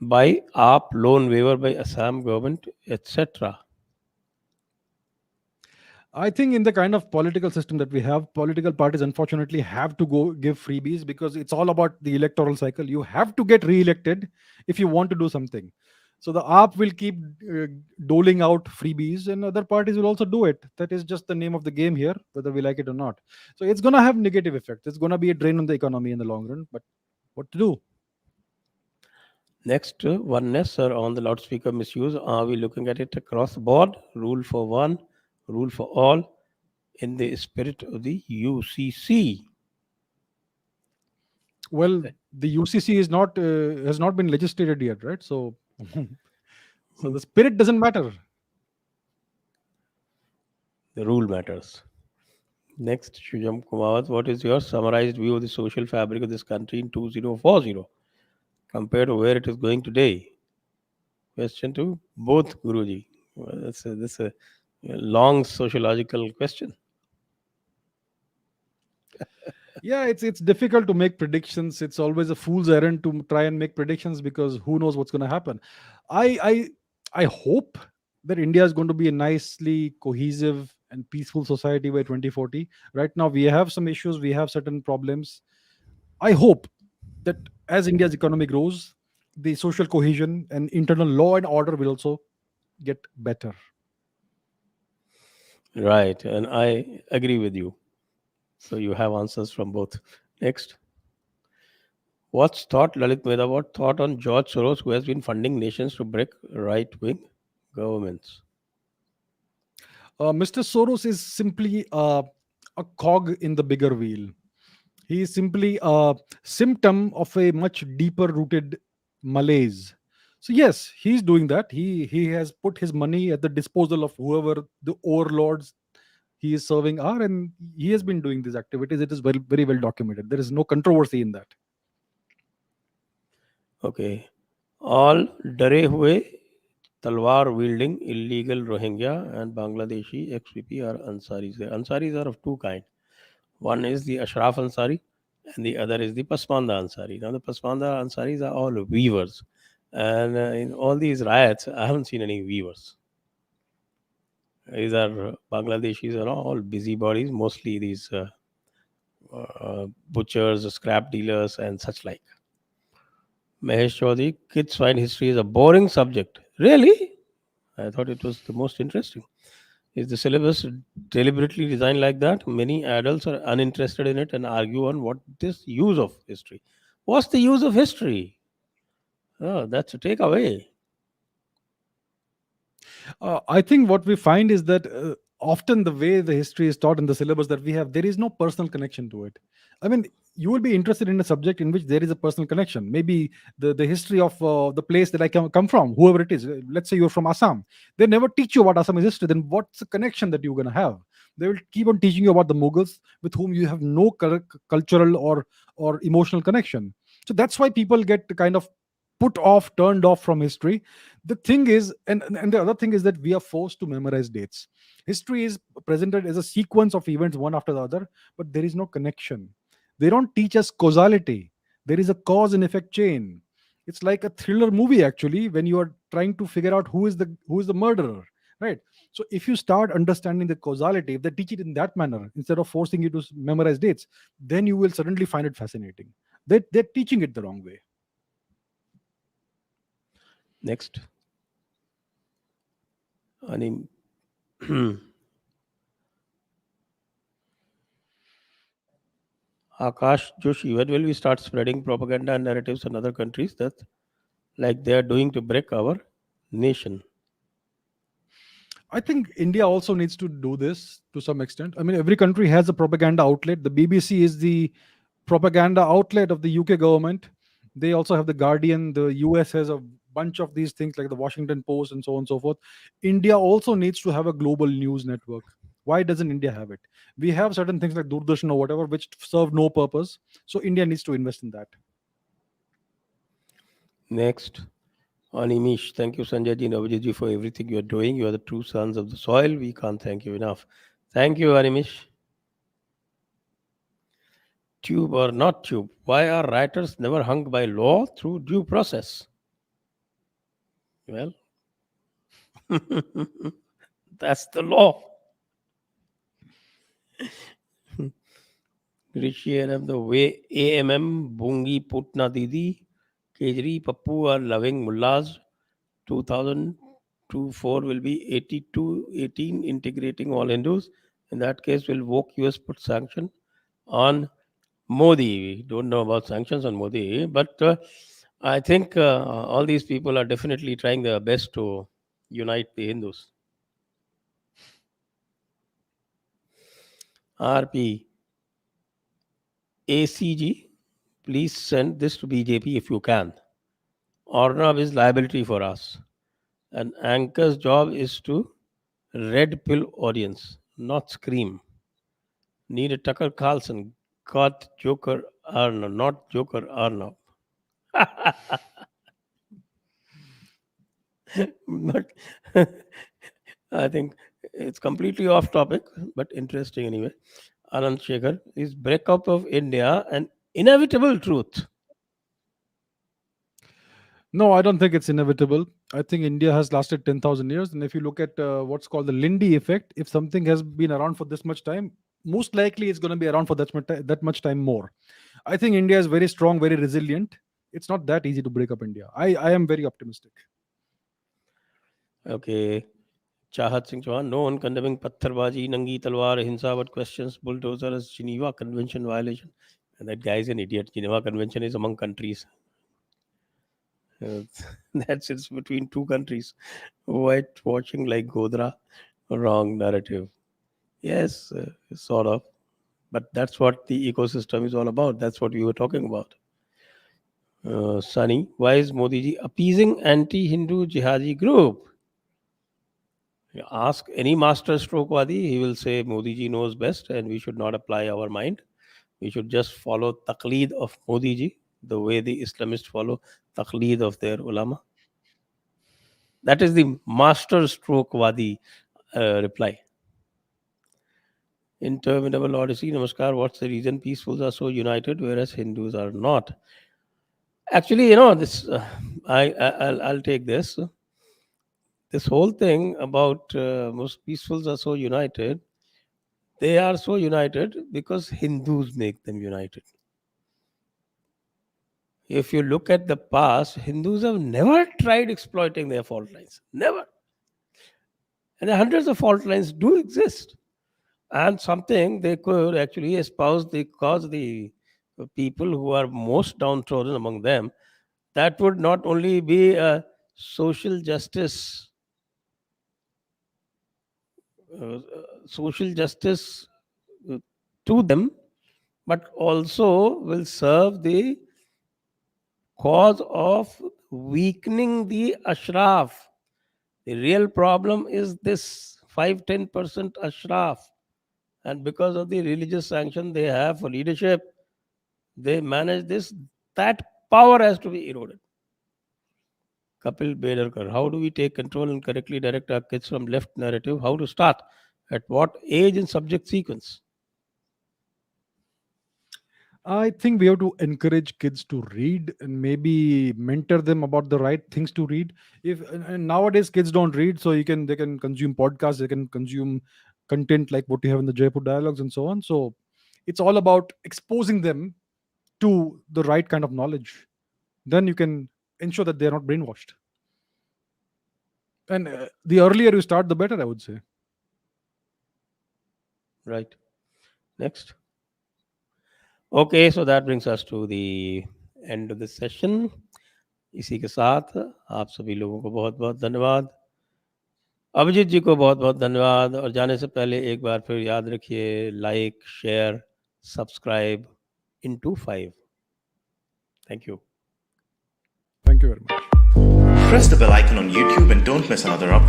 buy app loan waiver by Assam government, etc.? I think in the kind of political system that we have, political parties unfortunately have to go give freebies because it's all about the electoral cycle. You have to get re-elected if you want to do something. So the AAP will keep uh, doling out freebies, and other parties will also do it. That is just the name of the game here, whether we like it or not. So it's going to have negative effects. It's going to be a drain on the economy in the long run. But what to do? Next, oneness, sir, on the loudspeaker misuse. Are we looking at it across the board? Rule for one, rule for all, in the spirit of the UCC. Well, the UCC is not has not been legislated yet, right? So, so the spirit doesn't matter. The rule matters. Next, Shujam Kumar, what is your summarized view of the social fabric of this country in 2040 compared to where it is going today? Question to both Guruji. Well, that's a long sociological question. Yeah, it's difficult to make predictions. It's always a fool's errand to try and make predictions because who knows what's going to happen. I i i hope that India is going to be a nicely cohesive and peaceful society by 2040. Right now we have some issues, we have certain problems. I hope that as India's economy grows, the social cohesion and internal law and order will also get better. Right, and I agree with you. So you have answers from both. Next, what's thought, Lalit Mehta, what thought on George Soros, who has been funding nations to break right-wing governments? Mr. Soros is simply a cog in the bigger wheel. He is simply a symptom of a much deeper rooted malaise. So yes, he's doing that. He has put his money at the disposal of whoever the overlords he is serving are, and he has been doing these activities. It is very very well documented. There is no controversy in that. Okay. All डरे हुए तलवार wielding illegal Rohingya and Bangladeshi XPP are Ansaris. The Ansaris are of two kinds. One is the Ashraf Ansari and the other is the Pasmanda Ansari. Now, the Pasmanda Ansaris are all weavers. And in all these riots, I haven't seen any weavers. These are Bangladeshis are all busybodies, mostly these butchers, scrap dealers, and such like. Mahesh Chaudhary, kids find history is a boring subject. Really? I thought it was the most interesting. Is the syllabus deliberately designed like that? Many adults are uninterested in it and argue on what this use of history. What's the use of history? Oh, that's a takeaway. I think what we find is that often the way the history is taught in the syllabus that we have, there is no personal connection to it. I mean, you will be interested in a subject in which there is a personal connection. Maybe the history of the place that I come from, whoever it is. Let's say you're from Assam. They never teach you about Assamese history. Then what's the connection that you're going to have? They will keep on teaching you about the Mughals with whom you have no cultural or emotional connection. So that's why people get kind of put off, turned off from history. The thing is, and the other thing is that we are forced to memorize dates. History is presented as a sequence of events one after the other, but there is no connection. They don't teach us causality. There is a cause and effect chain. It's like a thriller movie actually when you are trying to figure out who is the murderer, right? So if you start understanding the causality, if they teach it in that manner instead of forcing you to memorize dates, then you will suddenly find it fascinating. They're teaching it the wrong way. Next. Ani- Akash Joshi, when will we start spreading propaganda and narratives in other countries that like they are doing to break our nation? I think India also needs to do this to some extent. I mean, every country has a propaganda outlet. The BBC is the propaganda outlet of the UK government. They also have the Guardian. The US has a bunch of these things like the Washington Post and so on and so forth. India also needs to have a global news network. Why doesn't India have it? We have certain things like Doordarshan or whatever which serve no purpose. So India needs to invest in that. Next, Animish. Thank you, Sanjay ji and Abhijit ji, for everything you are doing. You are the true sons of the soil. We can't thank you enough. Thank you, Animish. Tube or not tube? Why are writers never hung by law through due process? Well, that's the law. Rishi and the way AMM, Bungi, Putna Didi, Kejri, Pappu are loving mullahs. 2024 will be 82-18 integrating all Hindus. In that case, will woke US put sanction on Modi. We don't know about sanctions on Modi, but I think all these people are definitely trying their best to unite the Hindus. RP ACG, please send this to BJP if you can. Ornab is liability for us. An anchor's job is to red pill audience, not scream. Need a Tucker Carlson. Got Joker Arnold, not Joker Arnold. But I think it's completely off topic, but interesting anyway. Anand Shekhar is breakup of India an inevitable truth. No, I don't think it's inevitable. I think India has lasted 10,000 years. And if you look at what's called the Lindy effect, if something has been around for this much time, most likely it's going to be around for that much time more. I think India is very strong, very resilient. It's not that easy to break up India. I am very optimistic. Okay. Chahat Singh Chauhan, no one condemning Patharbaji, Nangi Talwar, Hinsa, but questions bulldozer as Geneva Convention violation. And that guy is an idiot. Geneva Convention is among countries. Uh, that's it's between two countries. White watching like Godra, wrong narrative. Yes, sort of. But that's what the ecosystem is all about. That's what we were talking about. Sunny, why is Modi ji appeasing anti-Hindu jihadi group? You ask any master stroke wadi, he will say Modi ji knows best and we should not apply our mind. We should just follow taqleed of Modi ji, the way the Islamists follow taqleed of their ulama. That is the master stroke wadi reply. Interminable Odyssey, Namaskar. What's the reason peacefuls are so united whereas Hindus are not? Actually, this. I'll take this. This whole thing about most peacefuls are so united. They are so united because Hindus make them united. If you look at the past, Hindus have never tried exploiting their fault lines. Never. And the hundreds of fault lines do exist. And something they could actually espouse the cause the people who are most downtrodden among them. That would not only be a social justice, uh, social justice to them, but also will serve the cause of weakening the ashraf. The real problem is this 5-10% ashraf. And because of the religious sanction they have for leadership, they manage this. That power has to be eroded. Kapil Bedarkar, how do we take control and correctly direct our kids from left narrative? How to start? At what age and subject sequence? I think we have to encourage kids to read and maybe mentor them about the right things to read. If and nowadays kids don't read, so they can consume podcasts, they can consume content like what you have in the Jaipur dialogues and so on. So it's all about exposing them to the right kind of knowledge. Then you can ensure that they are not brainwashed. And the earlier you start, the better, I would say. Right. Next. Okay, so that brings us to the end of the session. इसी के साथ आप सभी लोगों को बहुत बहुत धन्यवाद. अभिजीत जी को बहुत बहुत धन्यवाद. और जाने से पहले एक बार फिर याद रखिए, like, share, subscribe into 5. Thank you. Thank you very much. Press the bell icon on YouTube and don't miss another update.